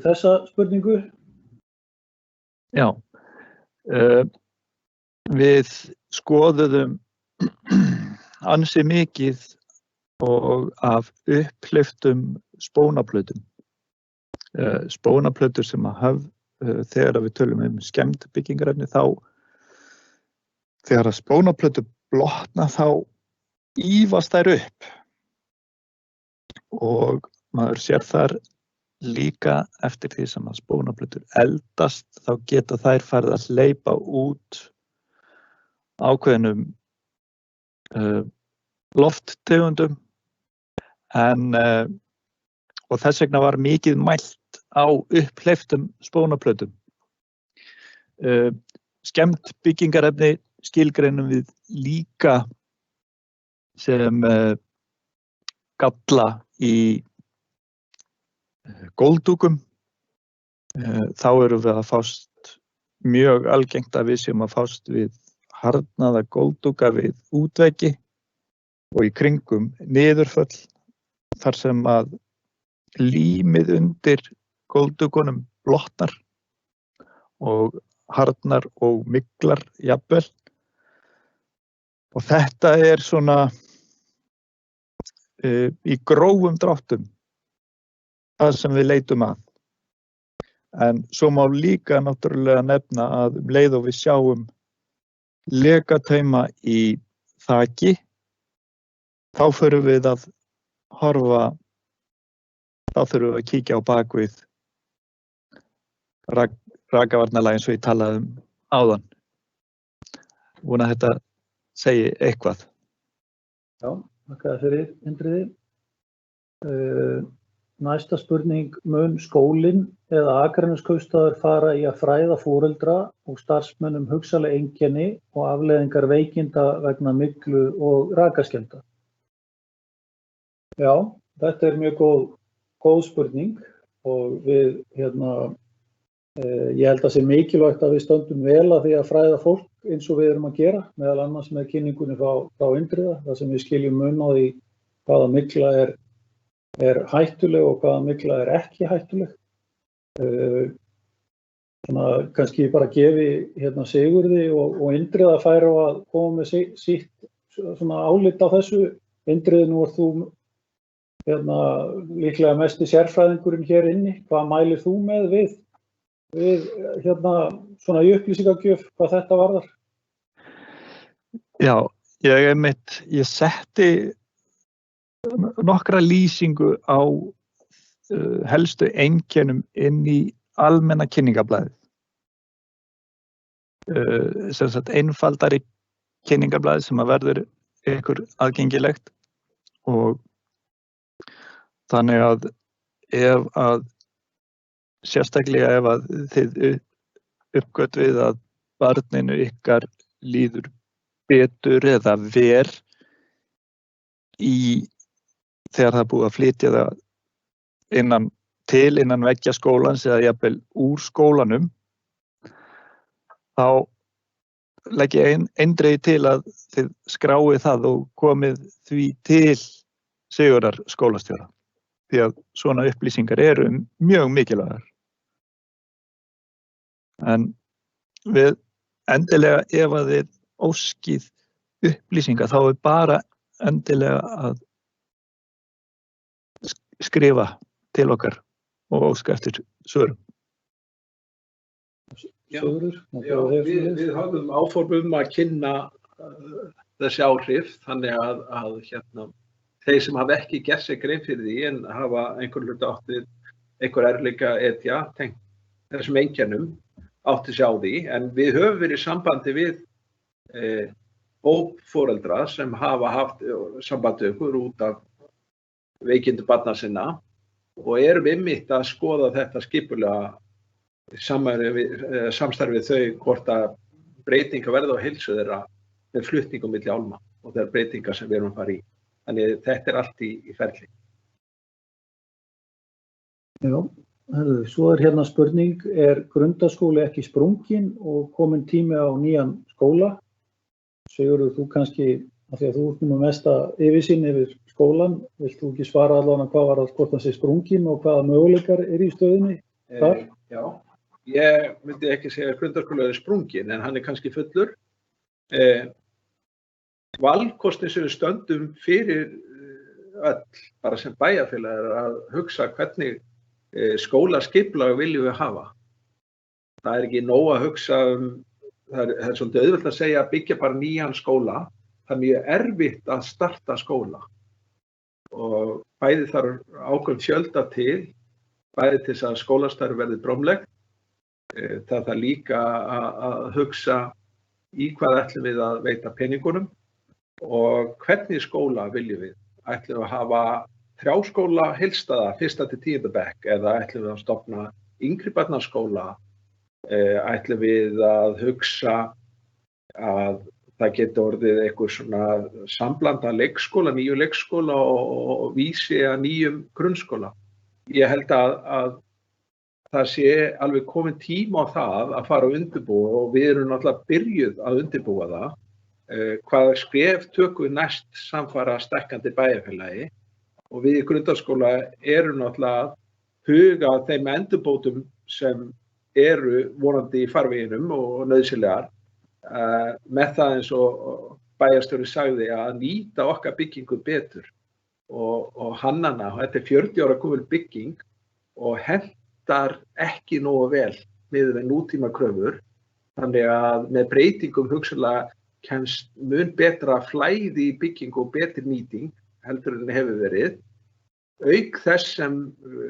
þessa spurningu. Já, við skoðuðum ansi mikið og af upphleyptum spónaplötum. Spónaplötur sem þegar við tölum skemmd byggingarefni, þegar spónaplötur blotna þá ýfast þær upp, og maður sér þar líka eftir því sem að spónaplötur eldast, þá geta þær farið að hleypa út ákveðnum lofttegundum, og þess vegna var mikið mælt á upphleyptum spónaplötum. Skemmd byggingarefni skilgreinum við líka sem galla í gólfdúkum. Þá erum við að fást mjög algengt að við séum að fást við harðnaða gólfdúka við útveggi, og í kringum niðurföll þar sem að límið undir gólfdugunum blotnar og harðnar og myglar jafnvel. Og þetta svona í grófum dráttum það sem við leitum að. En svo má líka náttúrulega nefna að leið og við sjáum lekatauma í þaki, þá förum við að horfa, þá þurfum við að kíkja á bakvið rakavarnarlag eins og ég talaði áðan. Vona að þetta segi eitthvað. Já, þakka fyrir Indriði. Næsta spurning, mun skólinn eða Akraneskaupstaður fara í að fræða foreldra og starfsmenn hugsanleg einkenni og afleiðingar veikinda vegna myglu og rakaskemmda? Já, þetta mjög góð spurning og við ég held að sé mikilvægt að við stöndum vel að því að fræða fólk eins og við erum að gera, meðal annars með kynningunni frá Indriða, þar sem við skiljum mun á því hvaða mygla er hættuleg og hvaða mygla er ekki hættuleg. Kannski bara gefi Sigurði og Indriða færi á að koma með sitt álit á þessu. Indriði, nú ert þú líklega mesti sérfræðingurinn hér inni. Hvað mælir þú með við svona í upplýsingagjöf hvað þetta varðar? Já, ég setti nokkra lýsingu á helstu einkennum inn í almenna kynningablaðið. Sem sagt einfaldari kynningablaðið sem að verður ykkur aðgengilegt og þannig að sérstaklega ef að þið uppgötvið að barninu ykkar líður betur eða ver þegar það búið að flytja það innan veggja skólans eða jafnvel úr skólanum, þá legg ég eindregið til að þið skráið það og komið því til Sigurðar skólastjóra. Því að svona upplýsingar eru mjög mikilvægar. En við endilega ef að þið óskið upplýsingar þá bara endilega að skrifa til okkar og óska eftir svörum. Já, við hafðum áform að kynna þessi áhrif þannig að þeir sem hafa ekki gert sér grein fyrir því en hafa einhver hluta áttið einhver erleika etja tengt þessum einkennum átti sig á því, en við höfum verið í sambandi við hópforeldra sem hafa haft sambandi okkur út af veikindi barna sinna og erum einmitt að skoða þetta skipulega samstarfið þau hvort að breytingar verða á heilsu þeirra með flutningum milli álma og þeirra breytingar sem við erum að fara í. Þannig þetta allt í ferli. Já, svo hérna spurning, grundaskóli ekki sprunginn og kominn tími á nýjan skóla? Sigurður, þú kannski, af því að þú ert nú mesta yfirsýn yfir skólan, vilt þú ekki svara allavega hvað var að hvort hann sé sprunginn og hvaða möguleikar í stöðunni þar? Já, ég myndi ekki segja að grundaskóli sprunginn, en hann kannski fullur. Valkostin sem við stöndum fyrir öll, bara sem bæjarfélagar að hugsa hvernig skólaskipulag viljum við hafa. Það ekki nóg að hugsa það er svolítið auðvelt að segja að byggja bara nýjan skóla. Það er mjög erfitt að starta skóla. Og bæði þarf ákveðinn fjölda til, bæði til þess að skólastarf verði blómlegt. Það þarf líka að hugsa í hvað ætlum við að veita peningunum. Og hvernig skóla viljum við? Ætlum við að hafa trjáskóla heilstæða 1. til 10. bekk eða ætlum við að stofna yngri barnaskóla? Ætlum við að hugsa að það geti orðið eitthvað svona samblanda leikskóla, nýju leikskóla og vísi að nýjum grunnskóla? Ég held að það sé alveg komin tíma á það að fara að undirbúa og við erum náttúrulega byrjuð að undirbúa það. hvaða skref tökum við næst samfara stækkandi bæjarfélagi og við í Grundarskóla erum náttúrulega að huga að þeim endurbótum sem eru vonandi í farveginum og nauðsynlegar með það eins og bæjarstjóri sagði að nýta okkar byggingu betur og hannana, þetta 40 ára gömul bygging og hentar ekki nógu vel miðað við nútíma kröfur, þannig að með breytingum hugsanlega kemst mun betra flæði í byggingu og betri nýting heldur en hefur verið, auk þess sem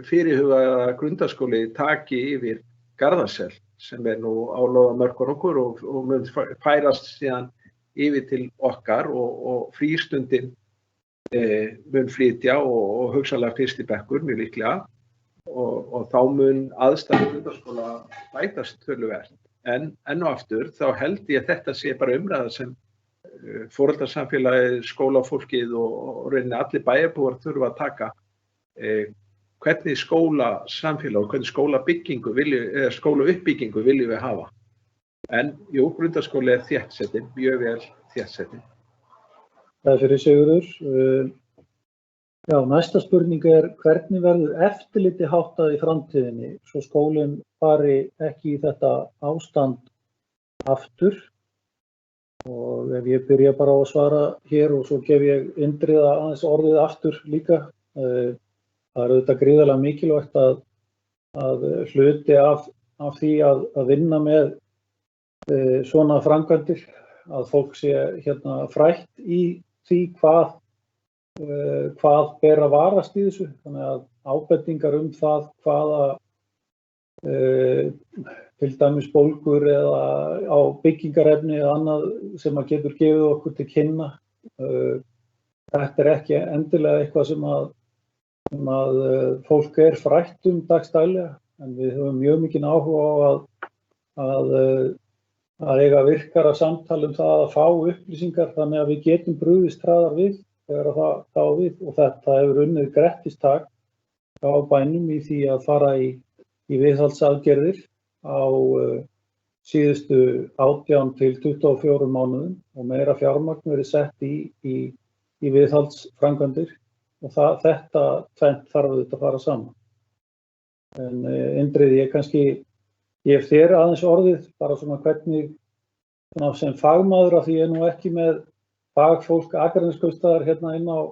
fyrirhugaða Grundarskóli taki yfir Garðasel sem nú á lóðamörkum okkur og mun færast síðan yfir til okkar og frístundin mun flytja og hugsanlega fyrsti bekkur mjög líklega og þá mun aðstæður Grundarskóla bætast töluvert. En enn og aftur þá held ég að þetta sé bara umræða sem foreldrasamfélagið, skólafólkið og rauninni allir bæjarbúar þurfa að taka. Hvernig skólasamfélag og hvernig skólauppbyggingu viljum við hafa. En jú, Grundarskóli þéttsetinn, mjög vel þéttsetinn. Það fyrir Sigurður. Já, næsta spurning hvernig verður eftirliti háttað í framtíðinni svo skólinn fari ekki í þetta ástand aftur? Og ef ég byrja bara á að svara hér og svo gef ég Indriða aðeins orðið aftur líka. Það auðvitað gríðarlega mikilvægt að hluti af því að vinna með svona framkvæmdir, að fólk sé frætt í því hvað ber að varast í þessu. Þannig að ábendingar það hvaða til dæmis bólgur eða á byggingarefni eða annað sem að getur gefið okkur til kynna. Þetta ekki endilega eitthvað sem að fólk frætt dagstaglega, en við höfum mjög mikinn áhuga á að eiga virkara samtal það að fá upplýsingar þannig að við getum brugðist hraðar við þegar það á við og þetta hefur unnið grettistak á bænum í því að fara í viðhaldsaðgerðir á síðustu 18 til 24 mánuðum og meira fjármagn verið sett í viðhaldsframkvæmdir og þetta tvennt þarf auðvitað að fara saman. En Indriði, ég hef þér aðeins orðið bara svona hvernig sem fagmaður af því ég nú ekki með fagfólk Akraneskaupstaðar inn á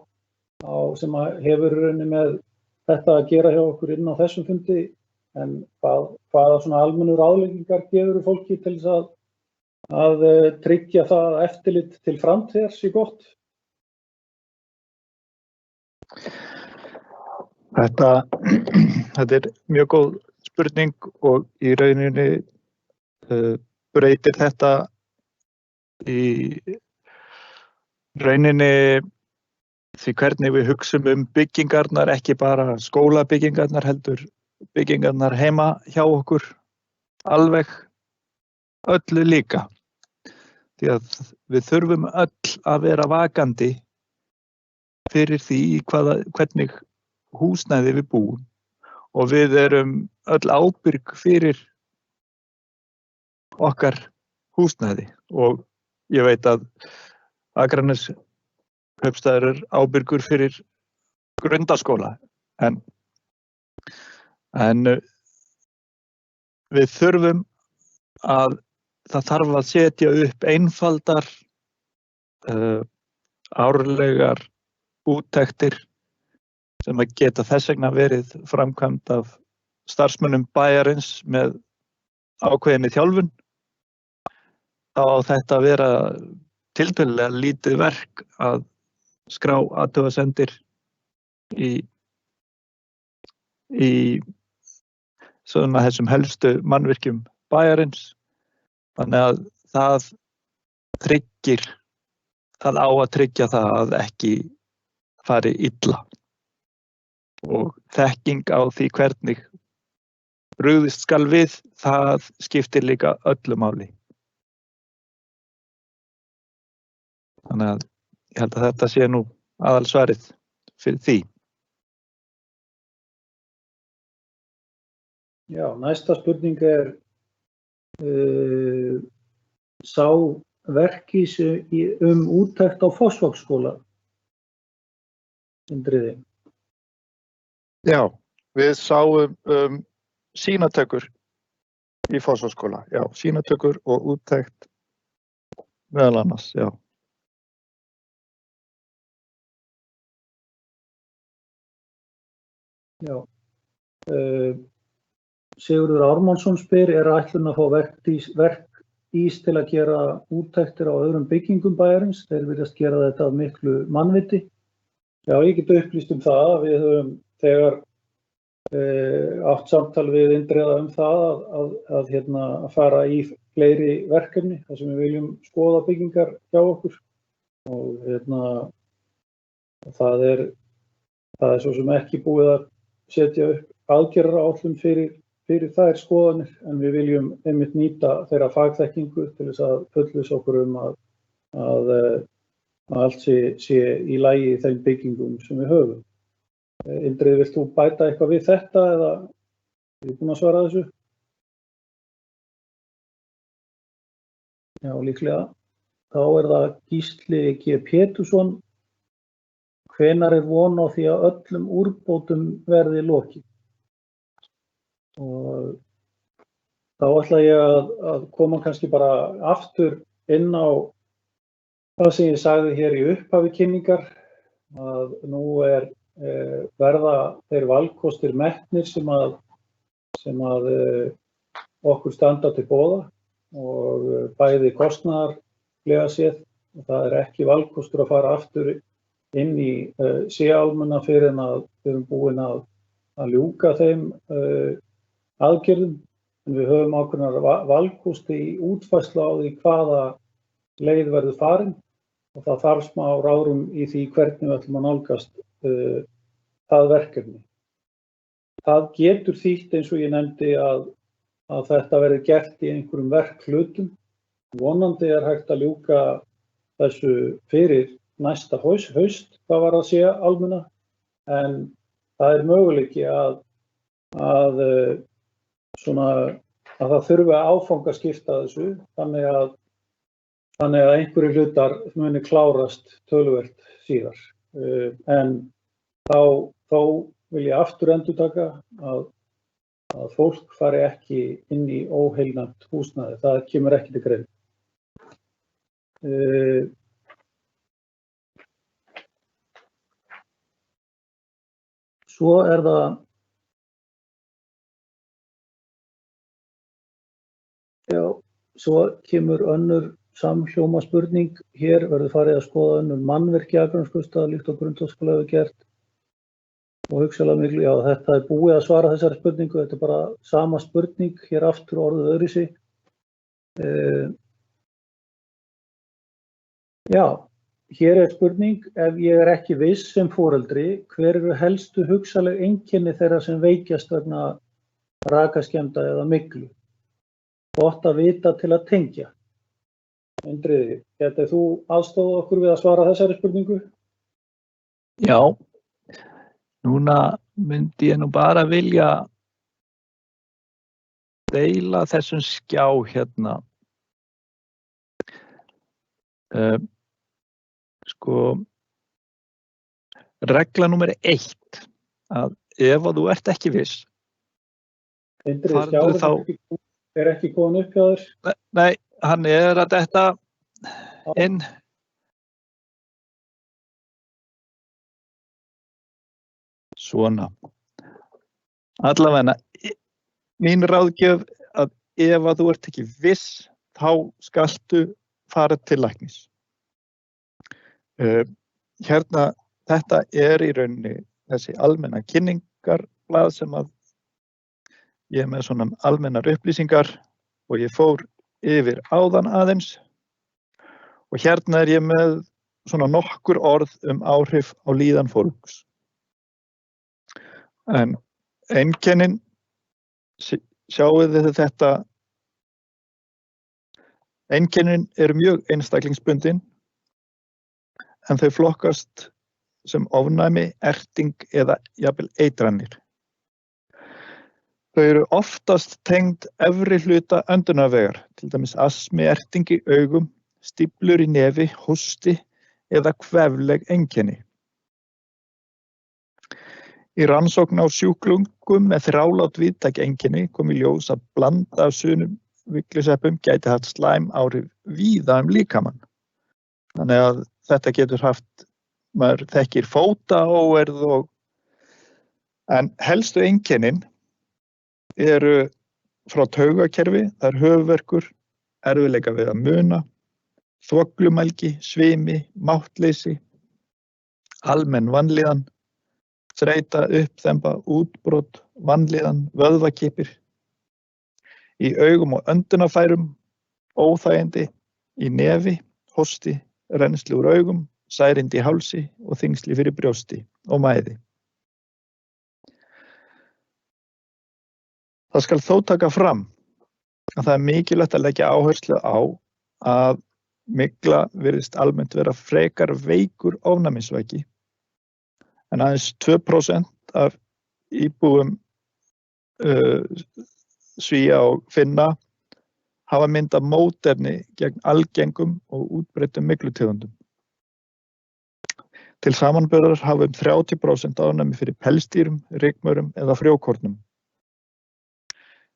sem hefur rauninni með þetta að gera hjá okkur inn á þessum fundi, en hvaða svona almennu ráðleggingar gefur fólki til þess að tryggja það að eftirlit til framtíðar sé gott? Þetta mjög góð spurning og í rauninni breytir þetta í rauninni því hvernig við hugsum byggingarnar, ekki bara skólabyggingarnar heldur byggingarnar heima hjá okkur alveg öllu líka. Því að við þurfum öll að vera vakandi fyrir því hvernig húsnæði við búum og við erum öll ábyrg fyrir okkar húsnæði og ég veit að Akraneskaupstaður ábyrgur fyrir Grundarskóla en við þurfum að það þarf að setja upp einfaldar árlegar úttektir sem að geta þess vegna verið framkvæmd af starfsmönnum bæjarins með ákveðinni þjálfun. Þá á þetta að vera tiltölulega lítið verk að skrá athugasemdir í svona þessum helstu mannvirkjum bæjarins. Þannig að það á að tryggja það að ekki fari illa. Og þekking á því hvernig brugðist skal við, það skiptir líka öllu máli. Þannig að ég held að þetta sé nú aðalsvarið fyrir því. Já, næsta spurning sá verkís úttekt á Fossvogsskóla, Indriði. Já, við sáum sýnatökur í Fossvogsskóla, já, sýnatökur og úttekt meðal annars, já. Já. Sigurður Ármannsson spyr, ætlun að fá verkís til að gera úttektir á öðrum byggingum bæjarins? Þeir virðast gera þetta af miklu mannviti. Já, ég get upplýst það að við höfum þegar átt samtal við Indriða það að fara í fleiri verkefni þar sem við viljum skoða byggingar hjá okkur og það er svo sem ekki búið að setja upp aðgerðaráætlun fyrir þær skoðanir, en við viljum einmitt nýta þeirra fagþekkingu til þess að fullvissa okkur að allt sé í lagi í þeim byggingum sem við höfum. Indriði, vilt þú bæta eitthvað við þetta eða er ég búinn að svara þessu? Já, líklega. Þá er það Gísli G. Pétursson. Hvenær er von á því að öllum úrbótum verði lokið? Og þá ætla ég að koma kannski bara aftur inn á það sem ég sagði hér í upphafi kynningar, að nú verða þeir valkostir metnir sem að okkur standa til boða og bæði kostnaðarlega séð. Það er ekki valkostur að fara aftur inn í C-álmuna fyrir en að við erum búin að ljúka þeim aðgerðum, en við höfum ákveðnar valkosti í útfærslu á því hvaða leið verður farin og það þarf smá ráðrúm í því hvernig við ætlum að nálgast það verkefni. Það getur þýtt, eins og ég nefndi, að þetta verði gert í einhverjum verkhlutum. Vonandi er hægt að ljúka þessu fyrir næsta haust, hvað var að sé álmuna, en það er möguleiki að það þurfi að áfangaskipta þessu, þannig að einhverju hlutar muni klárast töluvert síðar. En þá vil ég aftur endurtaka að fólk fari ekki inn í óheilnæmt húsnæði. Það kemur ekki til greina. Svo er það svo kemur önnur samhljóma spurning. Hér verður farið að skoða önnur mannvirki Akraneskautsstaðar líkt og Grundvallarskóla hefur gert. Og hugsalega miklu, já, þetta er búið að svara þessari spurningu, þetta er bara sama spurning, hér aftur orðið öðruvísi. Já, hér er spurning, ef ég er ekki viss sem foreldri, hver eru helstu hugsaleg einkenni þeirra sem veikjast vegna rakaskemmda eða myglu? Gott að vita til að tengja. Indriði, getur þú aðstoðað okkur við að svara þessari spurningu? Já. Núna myndi ég nú bara vilja deila þessum skjá hérna. Regla númer 1, að ef þú ert ekki viss, Indriði, skjáður er ekki komin upp hjá þér? Nei, hann er að detta inn. Svona. Allavega, mín ráðgjöf að ef að þú ert ekki viss, þá skaltu fara til læknis. Hérna, þetta er í rauninni þessi almenna kynningarblað sem að ég er með svona almennar upplýsingar og ég fór yfir áðan aðeins. Og hérna er ég með svona nokkur orð áhrif á líðan fólks. En einkennin, sjáuð þið þetta, einkennin eru mjög einstaklingsbundin, en þau flokkast sem ofnæmi, erting eða jafnvel eitranir. Þau eru oftast tengd efri hluta öndunarvegar, til dæmis astmi, erting í augum, stíflur í nefi, hósti eða kvefleg einkenni. Í rannsókn á sjúklingum með þrálát víðtæk einkenni kom í ljós að blanda af sumum myglusveppum gæti haft slæm áhrif víða líkamann. Þannig að þetta getur haft, maður þekkir fótaóerð en helstu einkennin eru frá taugakerfi, það er höfuðverkur, erfiðleika við að muna, þvoglumælgi, svimi, máttleysi, almenn vanlíðan, þreyta, uppþemba, útbrot, vanlíðan, vöðvakippir, í augum og öndunarfærum, óþægindi, í nefi, hósti, rennsli úr augum, særindi í hálsi og þyngsli fyrir brjósti og mæði. Það skal þó taka fram að það er mikilvægt að leggja áherslu á að mygla virðist almennt vera frekar veikur ofnæmisveiki en aðeins 2% af íbúum Svía og Finna hafa myndað mótefni gegn algengum og útbreiddum myglutegundum. Til samanburðar hafa 30% ofnæmi fyrir pelsdýrum, rykmaurum eða frjókornum.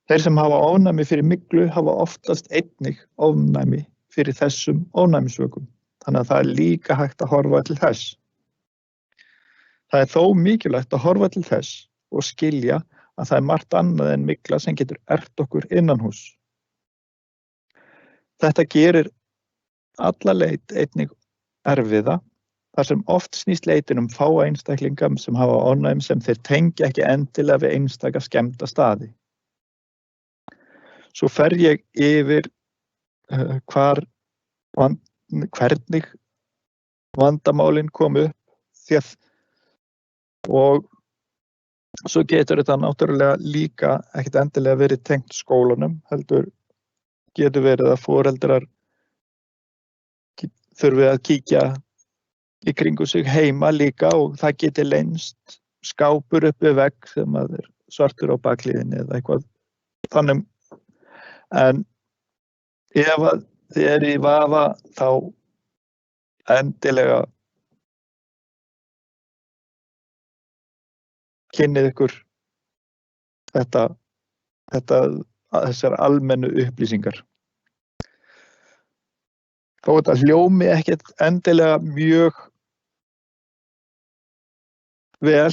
Þeir sem hafa ofnæmi fyrir myglu hafa oftast einnig ofnæmi fyrir þessum ofnæmisvökum, þannig að það er líka hægt að horfa til þess. Það er þó mikilvægt að horfa til þess og skilja að það er margt annað en mygla sem getur erft okkur innanhúss. Þetta gerir alla leit einnig erfiða, þar sem oft snýst leitin fáa einstaklinga sem hafa ofnæmi sem þeir tengja ekki endilega við einstaka skemmda staði. Svo fer ég yfir hvernig vandamálin komu upp og svo getur þetta náttúrulega líka ekkert endilega verið tengt skólanum, heldur getur verið að foreldrar þurfi að kíkja í kringu sig heima líka og það geti leynst skápur upp við vegg sem að er svartur á bakliðinni eða eitthvað þannig. En ef að þið eru í vafa þá endilega kynnið ykkur þessar almennu upplýsingar. Þó þetta hljómi ekkert endilega mjög vel,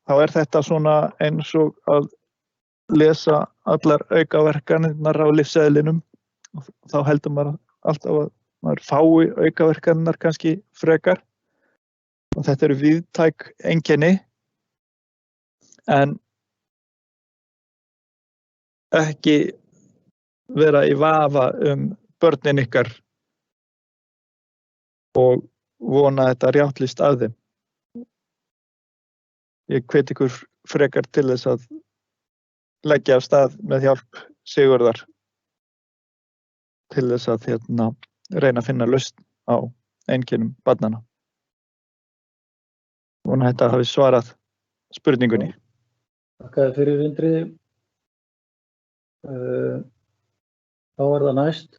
þá er þetta svona eins og að lesa allar aukaverkanirnar á lyfseðlinum og þá heldur maður alltaf að maður fái aukaverkanirnar kannski frekar og þetta eru víðtæk einkenni en ekki vera í vafa börnin ykkar og vona þetta rjáttlist af þeim. Ég hvet ykkur frekar til þess að leggja af stað með hjálp Sigurðar til þess að reyna að finna lausn á einkennum barnanna. Vona þetta hafi svarað spurningunni. Þakka þér fyrir, Indriði. Þá er það næst.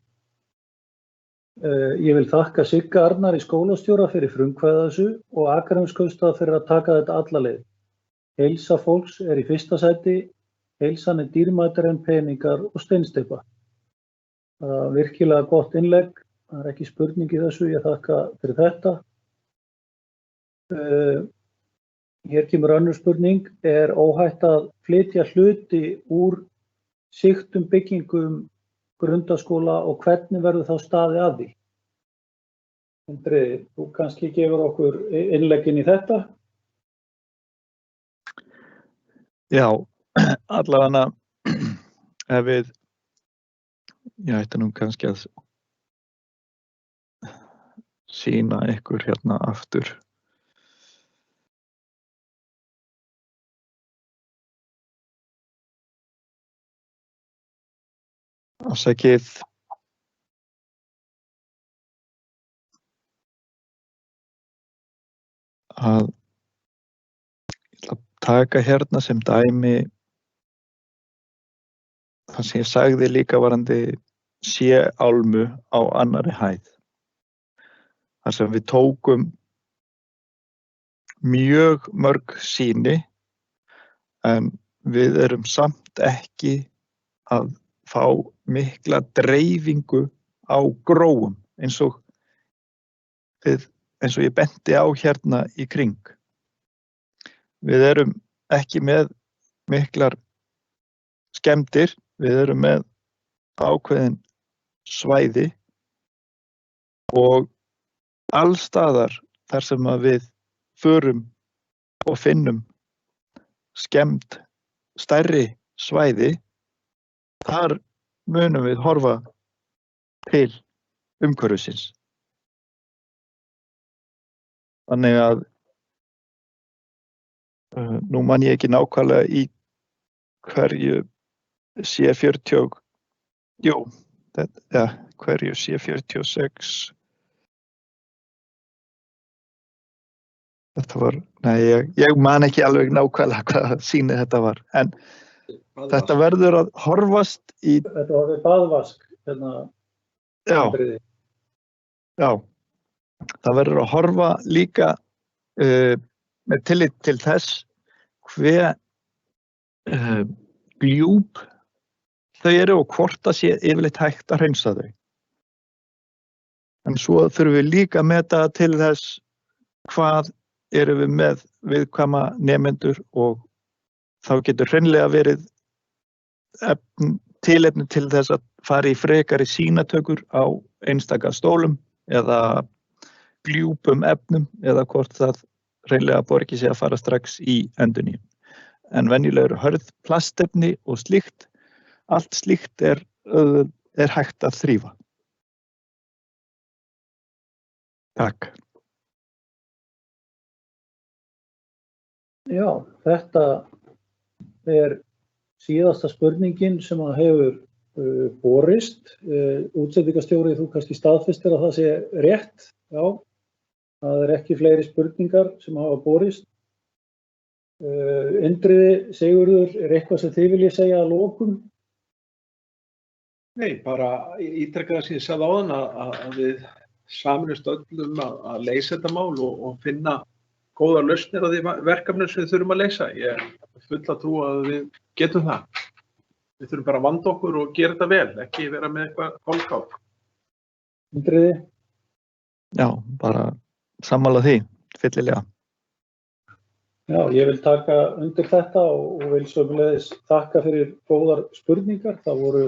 Ég vil þakka Sigga Arnari skólastjóra fyrir frumkvæði þessu og Akraneskaupstað fyrir að taka þetta alla leið. Heilsa fólks er í fyrsta sæti. Heilsan er dýrmætari en peningar og steinsteypa. Það er virkilega gott innlegg, það er ekki spurning í þessu, ég þakka fyrir þetta. Hér kemur önnur spurning, er óhætt að flytja hluti úr sigtum byggingum grundaskóla og hvernig verður þá staðið að því? Indriði, þú kannski gefur okkur innleggin í þetta? Já. Allavega ef við, ég ætti nú kannski að sýna ykkur hérna aftur. Afsakið. Að ég ætla að taka hérna sem dæmi það sem ég sagði líka varandi sé-álmu á annarri hæð. þar sem við tókum mjög mörg sýni en við erum samt ekki að fá mikla dreifingu á gróum eins og ég benti á hérna í kring. Við erum ekki með miklar skemmdir, við erum með ákveðin svæði og allstaðar þar sem að við förum og finnum skemmd stærri svæði, þar munum við horfa til umhverfisins. Þannig að nú man ég ekki nákvæmlega í hverju C40, hverju C46, þetta var, ég man ekki alveg nákvæmlega hvað sýni þetta var, en þetta verður að horfast í... Þetta var við baðvask, hérna. Já, það verður að horfa líka með tillit til þess hve djúp þau eru og hvort það sé yfirleitt hægt að hreinsa þau. En svo þurfum við líka að meta til þess hvað erum við með viðkvæma nemendur og þá getur hreinlega verið tilefni til þess að fara í frekari sýnatökur á einstaka stólum eða gljúpum efnum eða hvort það hreinlega borgi sig að fara strax í endurnýjun. En venjulegur hörð plastefni og slíkt, allt slíkt er hægt að þrífa. Takk. Já, þetta er síðasta spurningin sem að hefur borist. Útsendingarstjóri, þú kannski staðfestir að það sé rétt. Já, það er ekki fleiri spurningar sem hafa borist. Indriði, Sigurður, er eitthvað sem þið viljið segja að lokum? Nei, bara ítreka það sem ég sagði áðan að við sameinumst öllum að leysa þetta mál og finna góðar lausnir á því verkefnum sem við þurfum að leysa. Ég er full að trúa að við getum það. Við þurfum bara að vanda okkur og gera þetta vel, ekki vera með eitthvað hálfkák. Indriði? Já, bara sammála því, fyllilega. Já, ég vil taka undir þetta og vil sömuleiðis þakka fyrir góðar spurningar. Það voru,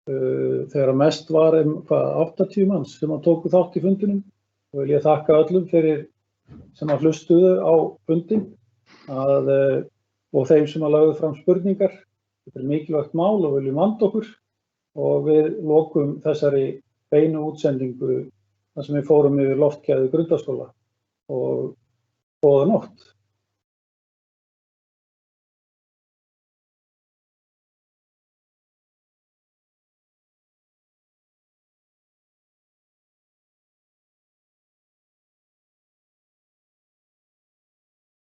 þegar mest var 80 manns sem að tóku þátt í fundinum og vil ég þakka öllum fyrir sem að hlustuðu á fundin og þeim sem að lögðu fram spurningar. Þetta er mikilvægt mál og viljum vanda okkur og við lokum þessari beinu útsendingu þar sem við fórum yfir loftgæði Grundaskóla og góða nótt.